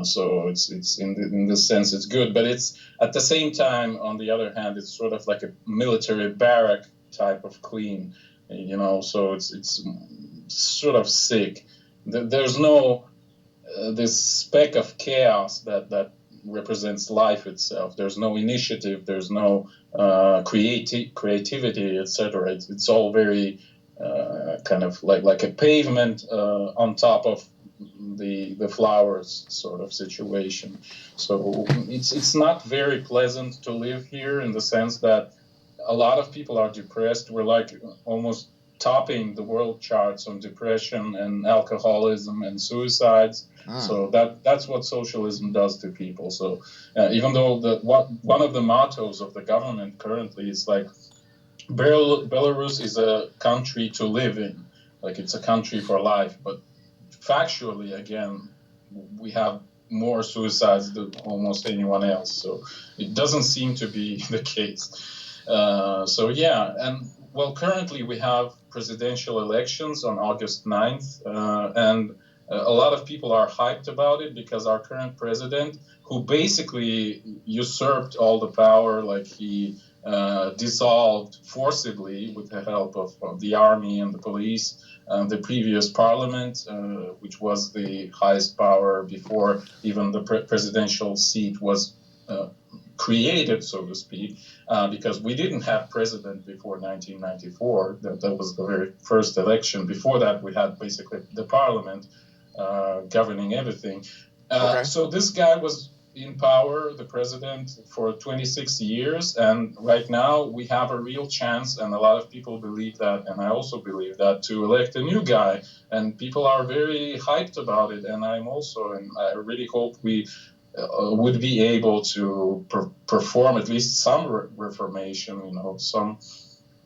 So it's in this sense it's good, but it's at the same time, on the other hand, it's sort of like a military barrack type of clean, So it's sort of sick. There's no this speck of chaos that represents life itself. There's no initiative. There's no creativity, etc. It's all very kind of like a pavement on top of the flowers sort of situation. So it's not very pleasant to live here in the sense that a lot of people are depressed. We're like almost topping the world charts on depression and alcoholism and suicides. Mm. So that's what socialism does to people. So even though one of the mottos of the government currently is like Belarus is a country to live in, like it's a country for life, but factually, again, we have more suicides than almost anyone else. So it doesn't seem to be the case. So yeah, and well, currently we have presidential elections on August 9th, and a lot of people are hyped about it because our current president, who basically usurped all the power, like he dissolved forcibly with the help of the army and the police, the previous parliament, which was the highest power before even the presidential seat was created, so to speak, because we didn't have president before 1994. That was the very first election. Before that, we had basically the parliament governing everything. Okay. So this guy was in power, the president, for 26 years. And right now we have a real chance, and a lot of people believe that, and I also believe that, to elect a new guy. And people are very hyped about it. And I'm also, and I really hope we would be able to perform at least some reformation, some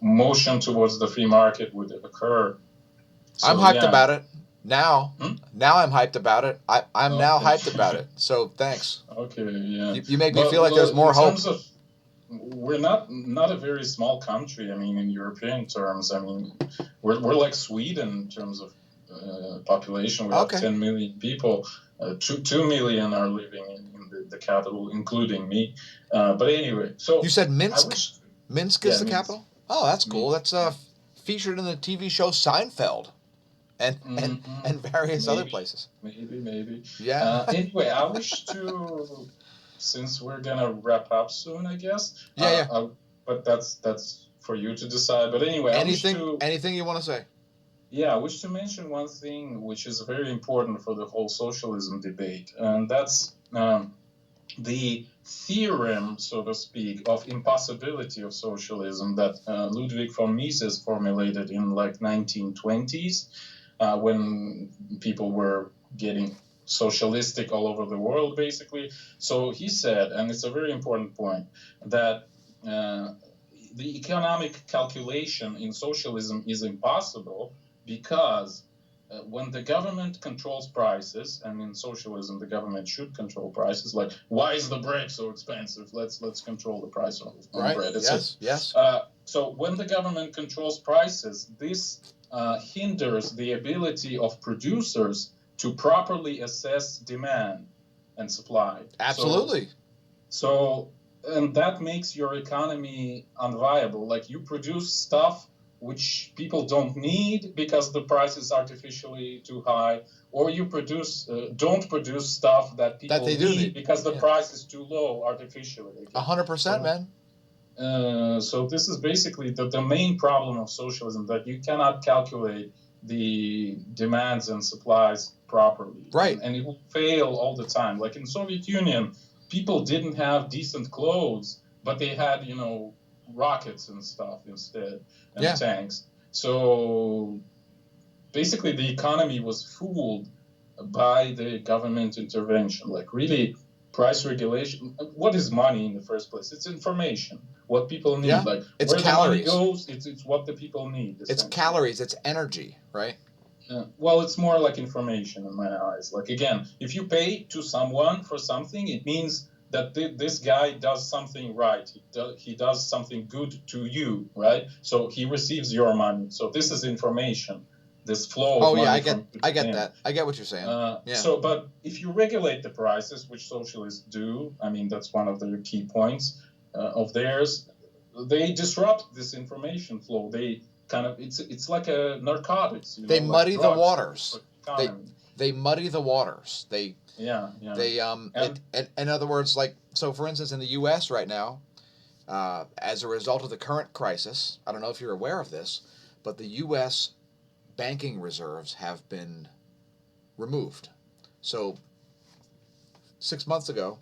motion towards the free market would occur. I'm So hyped yeah. about it. Now, Hmm? now I'm hyped about it. I'm now Okay. hyped about it. So thanks. Okay, yeah. You make me But feel like well, there's in more hope. terms of, we're not a very small country. I mean, in European terms, I mean, we're like Sweden in terms of population. We have Okay. 10 million people. 2 million are living in the capital, including me. But anyway, You so said I Minsk? wish, Minsk is yeah, the means capital? Oh, that's cool. means That's featured in the TV show Seinfeld and and mm, and various other maybe, places. maybe. Yeah. Anyway, I wish to, since we're gonna wrap up soon, I guess. Yeah, yeah. But that's for you to decide. But anyway, I wish to, Anything you want to say? yeah, I wish to mention one thing which is very important for the whole socialism debate, and that's the theorem, so to speak, of impossibility of socialism that Ludwig von Mises formulated in like 1920s, when people were getting socialistic all over the world, basically. So he said, and it's a very important point, that the economic calculation in socialism is impossible because when the government controls prices, and in socialism the government should control prices, like why is the bread so expensive? Let's control the price on Right. bread. Yes. So when the government controls prices, this hinders the ability of producers to properly assess demand and supply. Absolutely. So and that makes your economy unviable. Like you produce stuff which people don't need because the price is artificially too high, or you don't produce stuff that people That they do need because the price is too low artificially. 100%, man. So this is basically the main problem of socialism, that you cannot calculate the demands and supplies properly. Right. And it will fail all the time. Like in Soviet Union, people didn't have decent clothes, but they had, rockets and stuff instead, and tanks. So basically the economy was fooled by the government intervention. Like really, price regulation. What is money in the first place? It's information. What people need. Like it's where calories. the money goes, it's what the people need. It's calories. It's energy, right? Well, it's more like information in my eyes. Like again, if you pay to someone for something, it means that this guy does something right. He does something good to you, right? So he receives your money. So this is information. This flow of money. I get that. I get what you're saying. So, but if you regulate the prices, which socialists do, I mean, that's one of the key points of theirs, they disrupt this information flow. They kind of, it's like a narcotics. They muddy the waters. They muddy the waters. They in other words, like, so for instance, in the U.S. right now, as a result of the current crisis, I don't know if you're aware of this, but the U.S. banking reserves have been removed. So 6 months ago,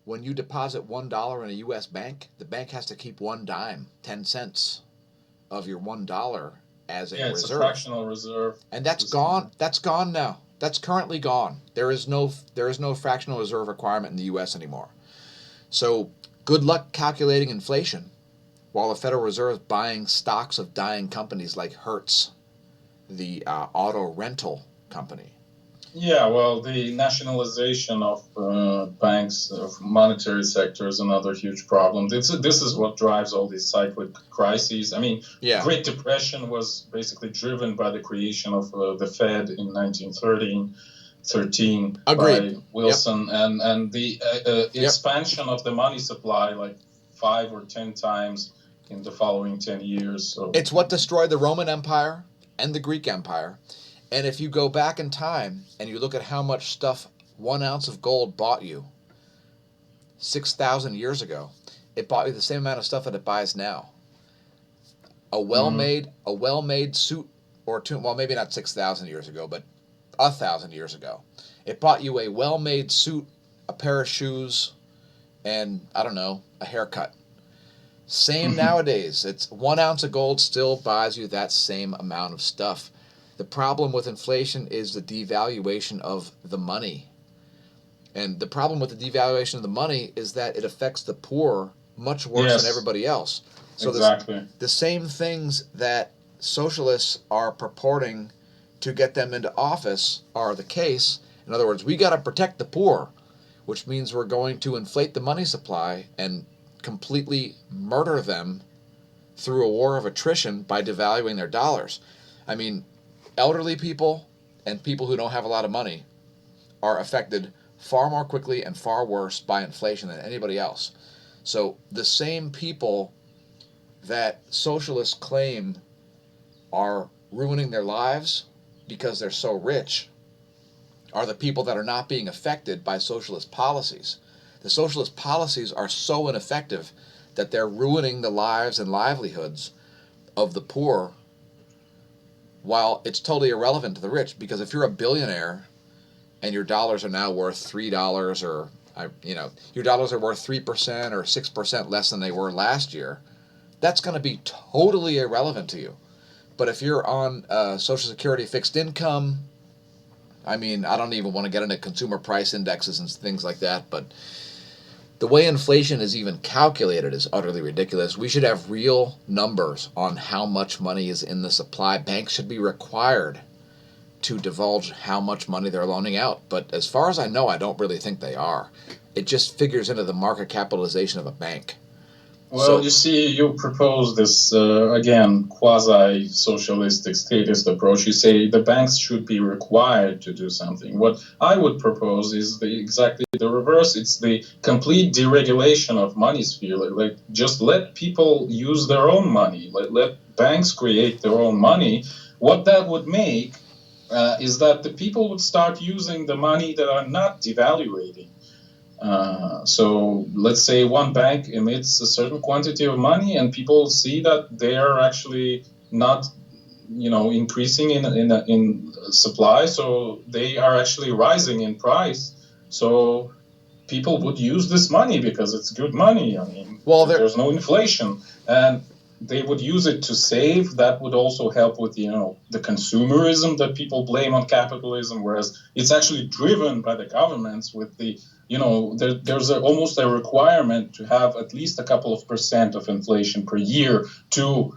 when you deposit $1 in a U.S. bank, the bank has to keep 1 dime, 10 cents of your $1 as a reserve. It's a fractional reserve. And that's gone. That's gone now. That's currently gone. There is no fractional reserve requirement in the U.S. anymore. So good luck calculating inflation while the Federal Reserve is buying stocks of dying companies like Hertz, the auto rental company. Yeah, well, the nationalization of banks, of monetary sector, is another huge problem. This is what drives all these cyclic crises. I mean, Great Depression was basically driven by the creation of the Fed in 1913 by Wilson, and the expansion of the money supply like 5 or 10 times in the following 10 years. So it's what destroyed the Roman Empire and the Greek Empire. And if you go back in time and you look at how much stuff 1 ounce of gold bought you 6,000 years ago, it bought you the same amount of stuff that it buys now. A well-made suit, or two, well, maybe not 6,000 years ago, but 1,000 years ago, it bought you a well-made suit, a pair of shoes, and I don't know, a haircut. Same nowadays. It's 1 ounce of gold still buys you that same amount of stuff. The problem with inflation is the devaluation of the money. And the problem with the devaluation of the money is that it affects the poor much worse than everybody else. So the same things that socialists are purporting to get them into office are the case. In other words, we got to protect the poor, which means we're going to inflate the money supply and completely murder them through a war of attrition by devaluing their dollars. I mean, elderly people and people who don't have a lot of money are affected far more quickly and far worse by inflation than anybody else. So the same people that socialists claim are ruining their lives because they're so rich are the people that are not being affected by socialist policies. The socialist policies are so ineffective that they're ruining the lives and livelihoods of the poor, while it's totally irrelevant to the rich, because if you're a billionaire and your dollars are now worth $3, or your dollars are worth 3% or 6% less than they were last year, that's going to be totally irrelevant to you. But if you're on Social Security fixed income, I mean, I don't even want to get into consumer price indexes and things like that, but the way inflation is even calculated is utterly ridiculous. We should have real numbers on how much money is in the supply. Banks should be required to divulge how much money they're loaning out. But as far as I know, I don't really think they are. It just figures into the market capitalization of a bank. Well, you see, you propose this, again, quasi-socialistic statist approach. You say the banks should be required to do something. What I would propose is exactly the reverse. It's the complete deregulation of money sphere. Like, just let people use their own money. Let banks create their own money. What that would make is that the people would start using the money that are not devaluating. So let's say one bank emits a certain quantity of money, and people see that they are actually not, increasing in supply, so they are actually rising in price. So people would use this money because it's good money. I mean, there's no inflation, and they would use it to save. That would also help with the consumerism that people blame on capitalism, whereas it's actually driven by the governments with the there's almost a requirement to have at least a couple of % of inflation per year to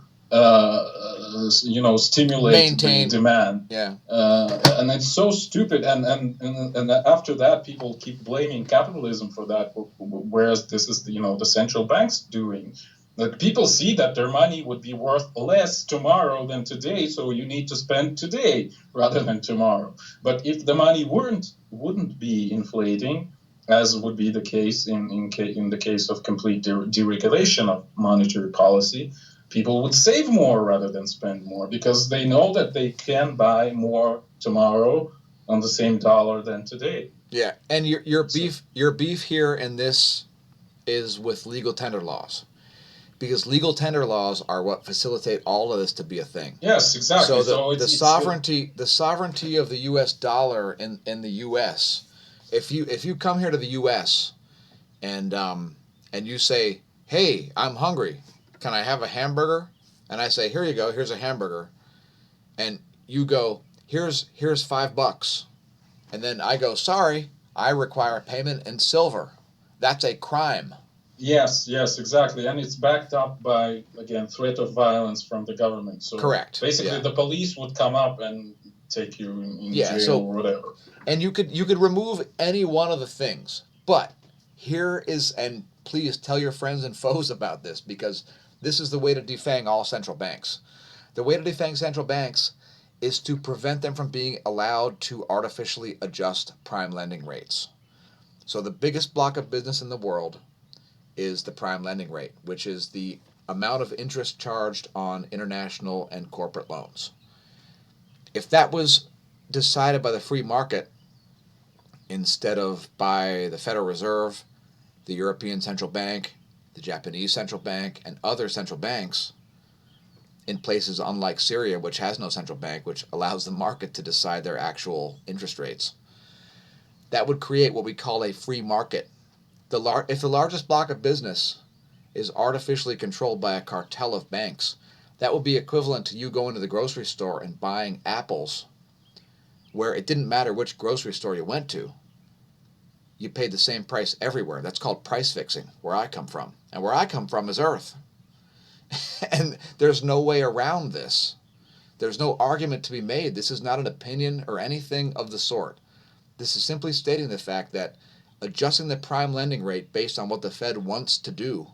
stimulate maintain the demand. Yeah. And it's so stupid. And after that, people keep blaming capitalism for that, whereas this is the central banks doing. Like, people see that their money would be worth less tomorrow than today, so you need to spend today rather than tomorrow. But if the money wouldn't be inflating, as would be the case in the case of complete deregulation of monetary policy, people would save more rather than spend more, because they know that they can buy more tomorrow on the same dollar than today. Yeah, and your beef here in this is with legal tender laws, because legal tender laws are what facilitate all of this to be a thing. Yes, exactly. So the sovereignty of the U.S. dollar in the U.S. If you come here to the U.S. and you say, "Hey, I'm hungry. Can I have a hamburger?" And I say, "Here you go. Here's a hamburger." And you go, "Here's $5." And then I go, "Sorry, I require payment in silver." That's a crime. Yes, exactly. And it's backed up by, again, threat of violence from the government. So correct. Basically, the police would come up and take you in jail or whatever. And you could remove any one of the things. But here is, and please tell your friends and foes about this, because this is the way to defang all central banks. The way to defang central banks is to prevent them from being allowed to artificially adjust prime lending rates. So the biggest block of business in the world is the prime lending rate, which is the amount of interest charged on international and corporate loans. If that was decided by the free market instead of by the Federal Reserve, the European Central Bank, the Japanese Central Bank, and other central banks in places unlike Syria, which has no central bank, which allows the market to decide their actual interest rates, that would create what we call a free market. If the largest block of business is artificially controlled by a cartel of banks, that would be equivalent to you going to the grocery store and buying apples, where it didn't matter which grocery store you went to. You paid the same price everywhere. That's called price fixing, where I come from. And where I come from is Earth. And there's no way around this. There's no argument to be made. This is not an opinion or anything of the sort. This is simply stating the fact that adjusting the prime lending rate based on what the Fed wants to do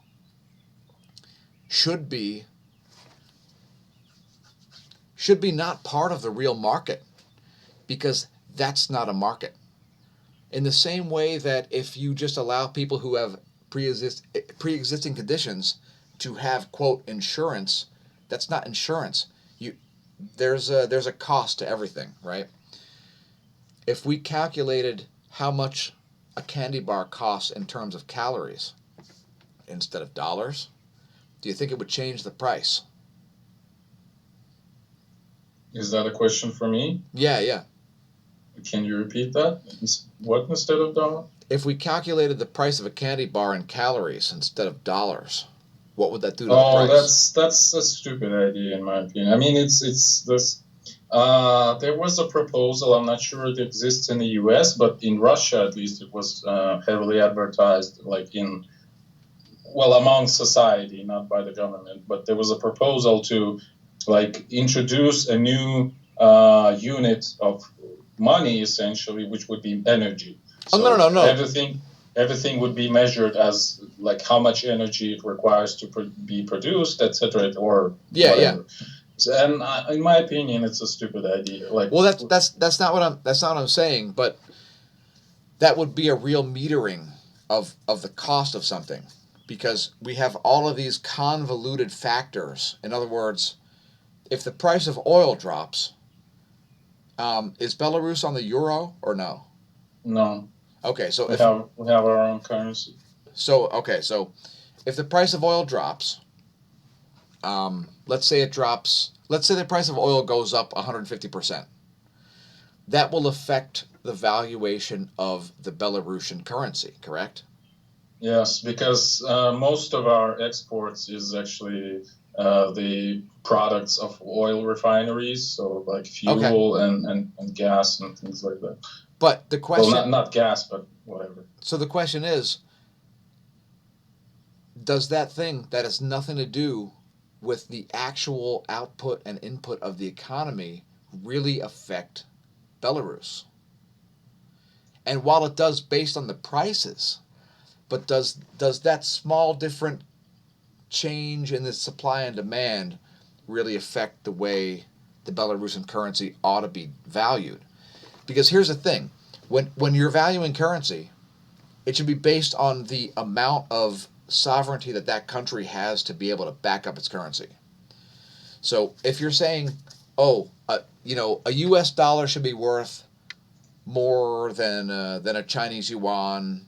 should be not part of the real market, because that's not a market. In the same way that if you just allow people who have pre-existing conditions to have, quote, insurance, that's not insurance. There's a cost to everything, right? If we calculated how much a candy bar costs in terms of calories instead of dollars, do you think it would change the price? Is that a question for me? Yeah. Can you repeat that? What instead of dollar? If we calculated the price of a candy bar in calories instead of dollars, what would that do to the Oh, price? that's a stupid idea in my opinion. I mean, it's this. There was a proposal. I'm not sure it exists in the U.S., but in Russia at least, it was heavily advertised, like in well among society, not by the government. But there was a proposal to like introduce a new unit of money, essentially, which would be energy. Oh, no, no, So no, no. everything would be measured as like how much energy it requires to be produced, etc., or Yeah, yeah. whatever. So, and in my opinion, it's a stupid idea. Like, Well, that's not what I'm saying, but that would be a real metering of the cost of something, because we have all of these convoluted factors. In other words, if the price of oil drops, is Belarus on the euro or no? no, Okay, so we have our own currency. so if the price of oil drops, let's say it drops. Let's say the price of oil goes up 150%. That will affect the valuation of the Belarusian currency, correct? Yes, because most of our exports is actually the products of oil refineries, so like Okay. fuel and gas and things like that. But the Well, question, not gas, but whatever. so the question is, does that thing that has nothing to do with the actual output and input of the economy really affect Belarus? And while it does based on the prices, but does that small different change in the supply and demand really affect the way the Belarusian currency ought to be valued? Because here's the thing, when you're valuing currency, it should be based on the amount of sovereignty that that country has to be able to back up its currency. So if you're saying, oh, a U.S. dollar should be worth more than a Chinese yuan,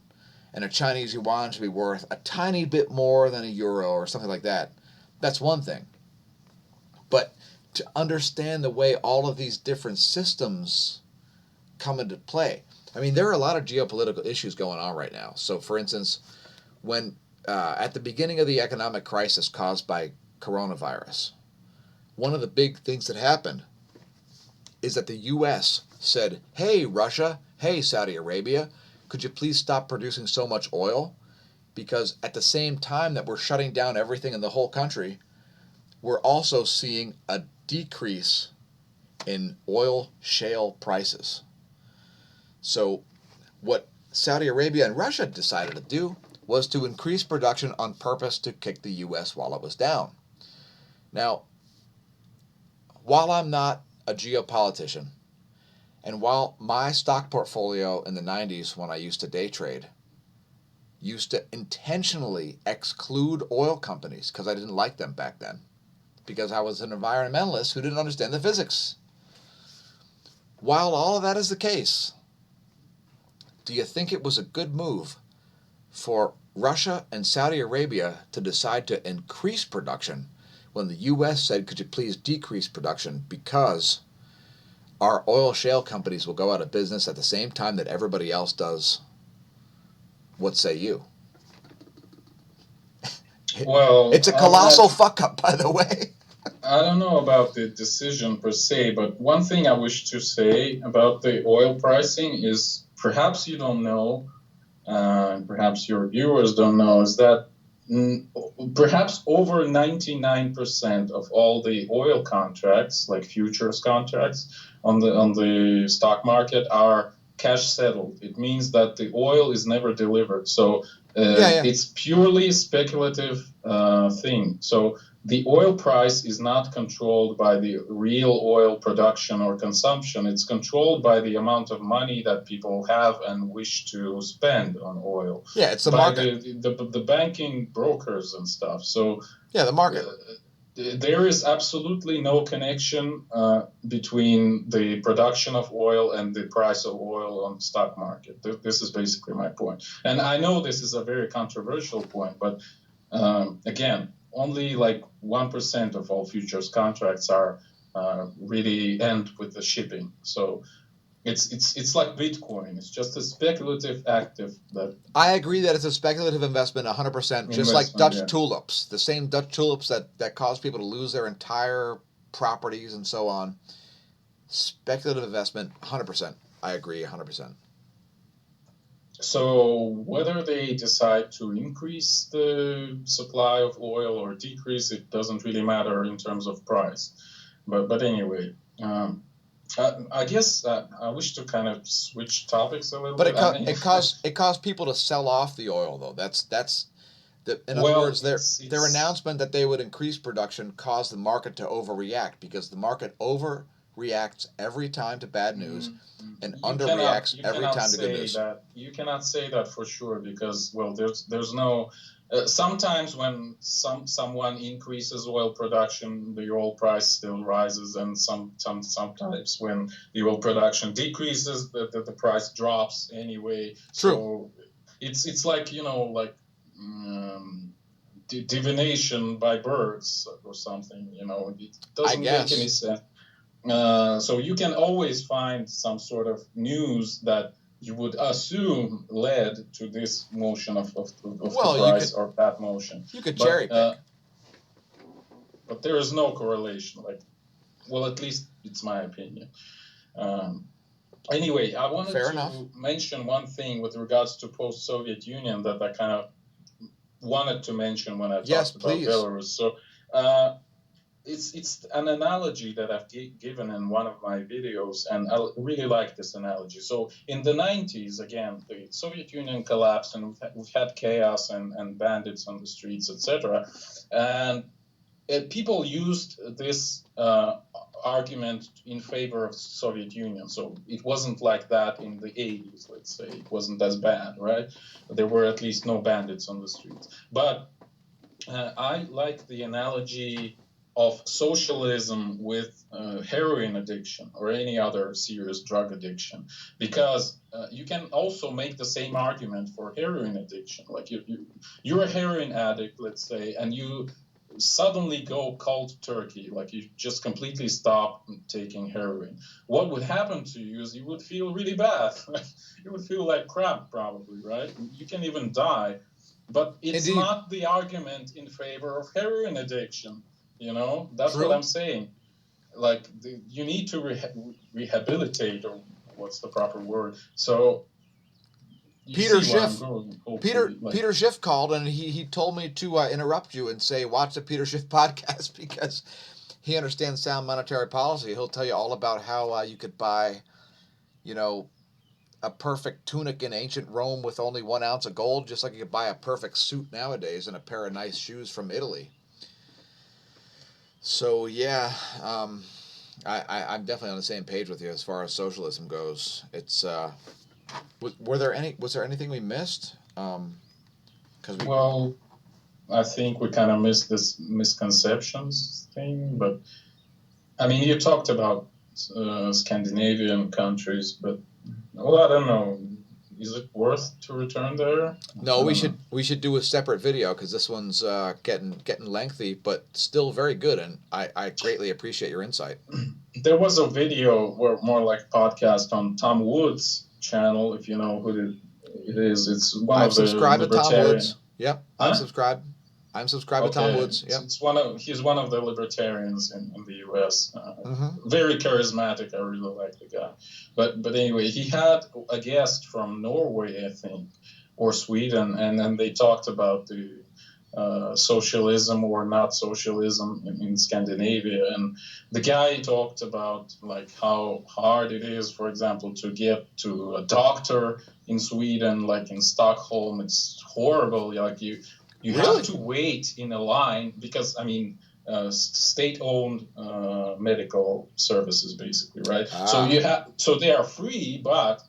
and a Chinese yuan should be worth a tiny bit more than a euro or something like that, that's one thing. But to understand the way all of these different systems come into play, I mean, there are a lot of geopolitical issues going on right now. So, for instance, when at the beginning of the economic crisis caused by coronavirus, one of the big things that happened is that the U.S. said, hey, Russia, hey, Saudi Arabia, could you please stop producing so much oil? Because at the same time that we're shutting down everything in the whole country, we're also seeing a decrease in oil shale prices. So, what Saudi Arabia and Russia decided to do was to increase production on purpose to kick the U.S. while it was down. Now, while I'm not a geopolitician, and while my stock portfolio in the 90s when I used to day trade used to intentionally exclude oil companies because I didn't like them back then, because I was an environmentalist who didn't understand the physics. While all of that is the case, do you think it was a good move for Russia and Saudi Arabia to decide to increase production when the U.S. said, could you please decrease production because our oil shale companies will go out of business at the same time that everybody else does? What say you? Well, It's a colossal fuck up, by the way. I don't know about the decision per se, but one thing I wish to say about the oil pricing is perhaps you don't know, and perhaps your viewers don't know, is that perhaps over 99% of all the oil contracts, like futures contracts on the stock market, are cash settled. It means that the oil is never delivered. So Yeah. it's purely speculative thing. So the oil price is not controlled by the real oil production or consumption. It's controlled by the amount of money that people have and wish to spend on oil. Yeah, it's the by market. the banking brokers and stuff. So yeah, the market. There is absolutely no connection between the production of oil and the price of oil on the stock market. This is basically my point. And I know this is a very controversial point, but again, only like 1% of all futures contracts are really end with the shipping. So It's like Bitcoin. It's just a speculative active that I agree that it's a speculative investment 100%, just like investment. Dutch Yeah. tulips. The same Dutch tulips that cause people to lose their entire properties and so on. Speculative investment 100%. I agree 100%. So whether they decide to increase the supply of oil or decrease it doesn't really matter in terms of price. But anyway, I guess I wish to kind of switch topics a little But bit. I mean, it caused people to sell off the oil though. In other well, words, their announcement that they would increase production caused the market to overreact because the market overreacts every time to bad news and underreacts every time to good news. you cannot say that for sure because well there's no sometimes when someone increases oil production the oil price still rises, and sometimes when the oil production decreases the price drops anyway. True. So it's like like divination by birds or something. It doesn't make any sense. So you can always find some sort of news that you would assume led to this motion of the price or that motion. You could cherry pick. But there is no correlation. Well, at least it's my opinion. Anyway, I wanted to mention one thing with regards to post-Soviet Union that I kind of wanted to mention when I talked about Belarus. So it's an analogy that I've given in one of my videos, and I really like this analogy. So in the 90s, again, the Soviet Union collapsed, and we've had chaos and bandits on the streets, etc. And people used this argument in favor of the Soviet Union. So it wasn't like that in the 80s, let's say. It wasn't as bad, right? There were at least no bandits on the streets. But I like the analogy of socialism with heroin addiction or any other serious drug addiction, because you can also make the same argument for heroin addiction. Like you're a heroin addict, let's say, and you suddenly go cold turkey, like you just completely stop taking heroin. What would happen to you is you would feel really bad. You would feel like crap, probably, right? You can even die. But it's not the argument in favor of heroin addiction. That's True. what I'm saying. Like you need to rehabilitate, or what's the proper word? So Peter Schiff called, and he told me to interrupt you and say watch the Peter Schiff podcast because he understands sound monetary policy. He'll tell you all about how you could buy, a perfect tunic in ancient Rome with only 1 ounce of gold, just like you could buy a perfect suit nowadays and a pair of nice shoes from Italy. So yeah, I'm definitely on the same page with you as far as socialism goes. It's was there anything we missed? Well, I think we kind of missed this misconceptions thing, but I mean, you talked about Scandinavian countries, but I don't know. Is it worth to return there? No, we should do a separate video because this one's getting lengthy, but still very good, and I greatly appreciate your insight. There was a video, or more like podcast, on Tom Woods' channel. If you know who it is, it's one of the subscribed to Tom Woods. Yep, I'm subscribed. I'm subscribed to Tom Woods. Yep. He's one of the libertarians in the U.S. Very charismatic. I really like the guy. But anyway, he had a guest from Norway, I think, or Sweden, and then they talked about the socialism or not socialism in Scandinavia, and the guy talked about like how hard it is, for example, to get to a doctor in Sweden, like in Stockholm. It's horrible. Like you have to wait in a line because, I mean, state-owned medical services, basically, right? So they are free, but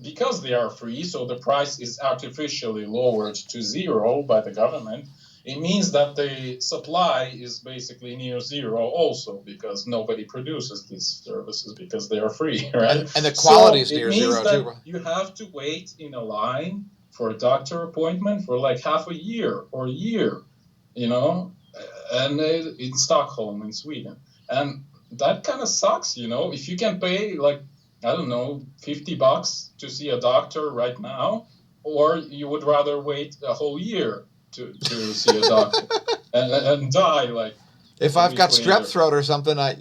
because they are free, so the price is artificially lowered to zero by the government. It means that the supply is basically near zero also, because nobody produces these services because they are free, right? And the quality is near zero too. Right? You have to wait in a line for a doctor appointment for like half a year or a year, and in Stockholm, in Sweden. And that kind of sucks, if you can pay like I don't know, $50 to see a doctor right now, or you would rather wait a whole year to see a doctor and die like If a I've week got strep later. throat or something, I've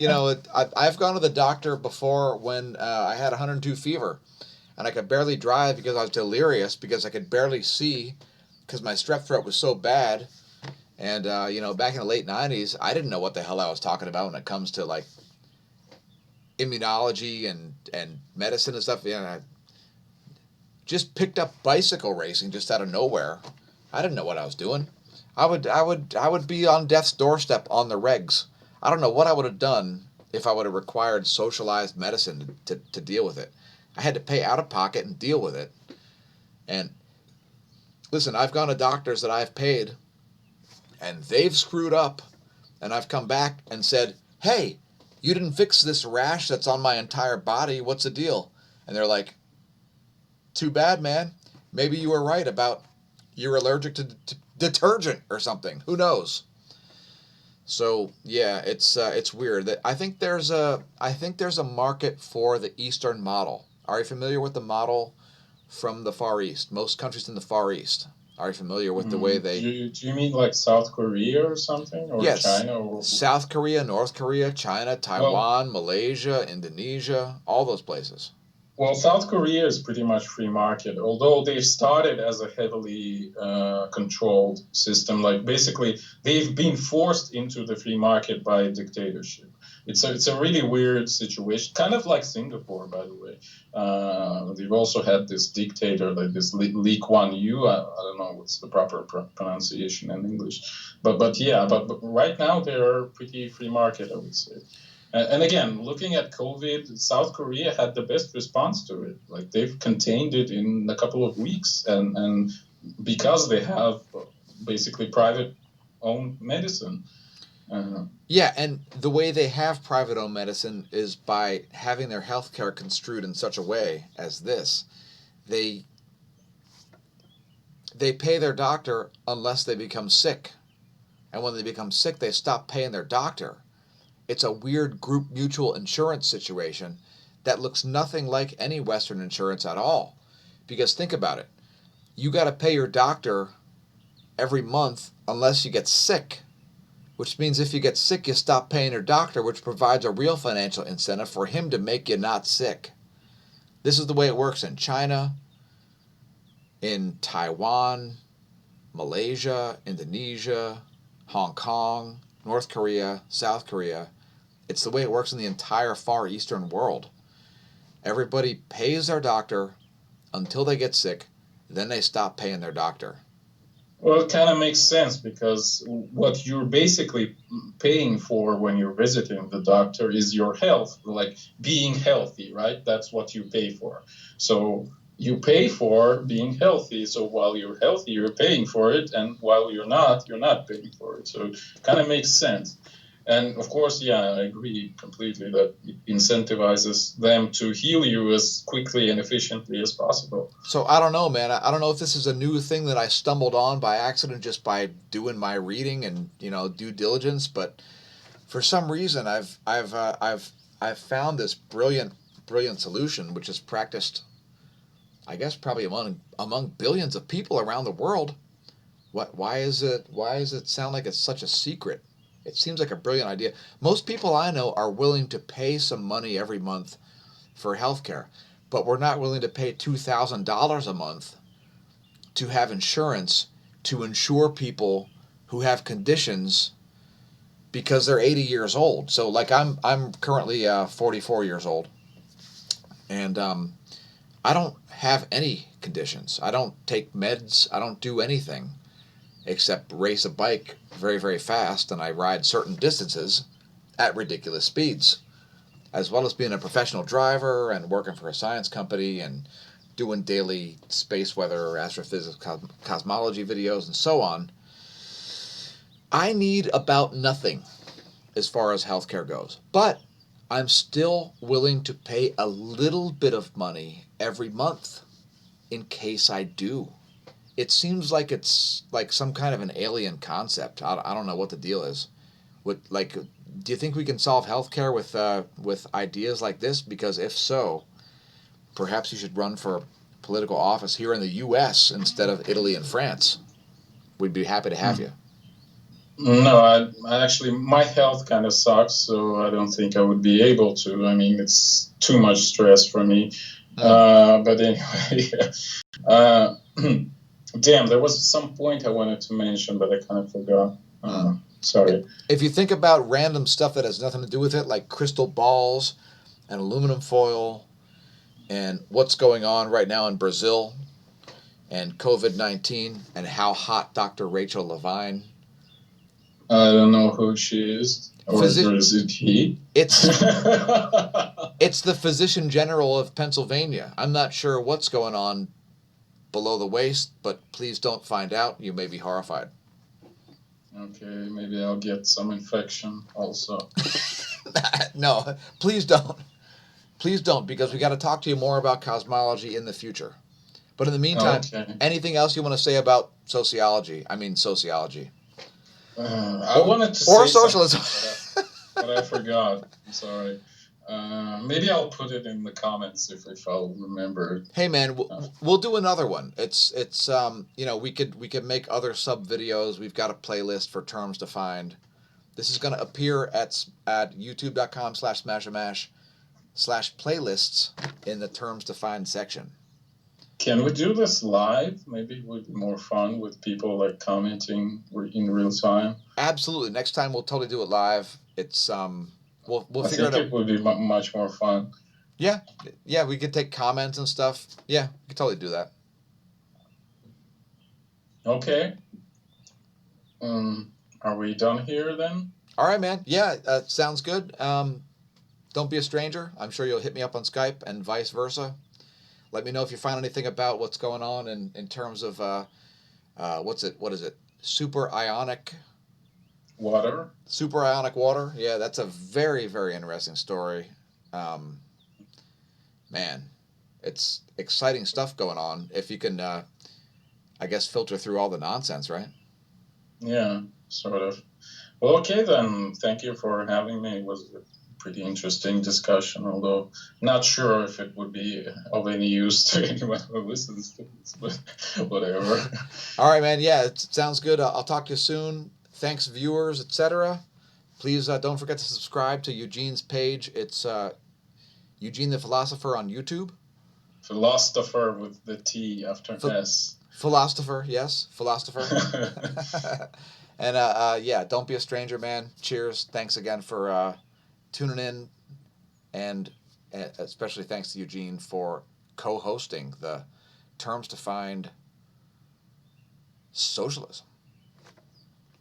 gone to the doctor before when I had 102 fever, and I could barely drive because I was delirious because I could barely see because my strep throat was so bad. And back in the late '90s, I didn't know what the hell I was talking about when it comes to like immunology and medicine and stuff. I just picked up bicycle racing just out of nowhere. I didn't know what I was doing. I would be on death's doorstep on the regs. I don't know what I would have done if I would have required socialized medicine to deal with it. I had to pay out of pocket and deal with it. And listen, I've gone to doctors that I've paid and they've screwed up, and I've come back and said, "Hey, you didn't fix this rash that's on my entire body. What's the deal?" And they're like, "Too bad, man. Maybe you were right about you're allergic to detergent or something. Who knows?" So yeah, it's weird. That I think there's a market for the Eastern model. Are you familiar with the model from the Far East? Most countries in the Far East. Are you familiar with the way Do they? you mean like South Korea or something, or Yes, China, or South Korea, North Korea, China, well, Taiwan, Malaysia, Indonesia, all those places. Well, South Korea is pretty much free market, although they started as a heavily controlled system. Like basically, they've been forced into the free market by a dictatorship. It's a really weird situation, kind of like Singapore, by the way. They've also had this dictator, like this Lee Kuan Yew. I don't know what's the proper pronunciation in English, but yeah, but right now they're pretty free market, I would say. And again, looking at COVID, South Korea had the best response to it. Like they've contained it in a couple of weeks, and because they have basically private owned medicine. Uh, Yeah, and the way they have private owned medicine is by having their healthcare construed in such a way as this. They they pay their doctor unless they become sick. And when they become sick, they stop paying their doctor. It's a weird group mutual insurance situation that looks nothing like any Western insurance at all. Because think about it. You got to pay your doctor every month unless you get sick, which means if you get sick, you stop paying your doctor, which provides a real financial incentive for him to make you not sick. This is the way it works in China, in Taiwan, Malaysia, Indonesia, Hong Kong, North Korea, South Korea. It's the way it works in the entire Far Eastern world. Everybody pays their doctor until they get sick, then they stop paying their doctor. well, it kind of makes sense because what you're basically paying for when you're visiting the doctor is your health, like being healthy, right? That's what you pay for. So you pay for being healthy. So while you're healthy, you're paying for it, and while you're not paying for it. So it kind of makes sense. And of course, yeah, I agree completely that it incentivizes them to heal you as quickly and efficiently as possible. So I don't know, man. I don't know if this is a new thing that I stumbled on by accident just by doing my reading and due diligence, but for some reason I've found this brilliant solution which is practiced, I guess, probably among billions of people around the world. Why is it sound like it's such a secret? It seems like a brilliant idea. Most people I know are willing to pay some money every month for healthcare, but we're not willing to pay $2,000 a month to have insurance to insure people who have conditions because they're 80 years old. So like I'm currently 44 years old, and I don't have any conditions. I don't take meds. I don't do anything except race a bike very, very fast, and I ride certain distances at ridiculous speeds, as well as being a professional driver and working for a science company and doing daily space weather, astrophysics, cosmology videos, and so on. I need about nothing as far as healthcare goes, but I'm still willing to pay a little bit of money every month in case I do. It seems like it's like some kind of an alien concept. I don't know what the deal is. Do you think we can solve healthcare with ideas like this? Because if so, perhaps you should run for political office here in the U.S. instead of Italy and France. We'd be happy to have you. No, I actually, my health kind of sucks, so I don't think I would be able to. I mean, it's too much stress for me. But anyway, damn, there was some point I wanted to mention, but I kind of forgot. Sorry. If you think about random stuff that has nothing to do with it, like crystal balls and aluminum foil and what's going on right now in Brazil and COVID-19 and how hot Dr. Rachel Levine. I don't know who she is. Or is it he? It's the physician general of Pennsylvania. I'm not sure what's going on below the waist, but please don't find out. You may be horrified. Okay, maybe I'll get some infection also. No, please don't. Please don't, because we got to talk to you more about cosmology in the future. But in the meantime, anything else you want to say about sociology? I mean, sociology. I wanted to or say socialism, but I forgot. I'm sorry. Maybe I'll put it in the comments if I'll remember. Hey man, we'll do another one. It's we could make other sub videos. We've got a playlist for terms defined. This is going to appear at youtube.com/smashamash/playlists in the terms defined section. Can we do this live? Maybe it would be more fun with people like commenting in real time. Absolutely. Next time we'll totally do it live. It's we'll figure it out. I think it would be much more fun. Yeah, we could take comments and stuff. Yeah, we could totally do that. Okay. Are we done here then? All right, man. Yeah, sounds good. Don't be a stranger. I'm sure you'll hit me up on Skype and vice versa. Let me know if you find anything about what's going on in terms of what is it? Super ionic water. Yeah, that's a very, very interesting story. Man, it's exciting stuff going on if you can, I guess, filter through all the nonsense, right? Yeah, sort of. Well, okay then. Thank you for having me. It was a pretty interesting discussion, although not sure if it would be of any use to anyone who listens to this, but whatever. All right, man. Yeah, it sounds good. I'll talk to you soon. Thanks, viewers, etc. Please don't forget to subscribe to Eugene's page. It's Eugene the Philostopher on YouTube. Philostopher with the T after S. Philostopher, yes. Philostopher. And yeah, don't be a stranger, man. Cheers. Thanks again for tuning in. And especially thanks to Eugene for co-hosting the Terms Defined Socialism.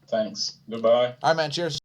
Thanks. Goodbye. All right, man. Cheers.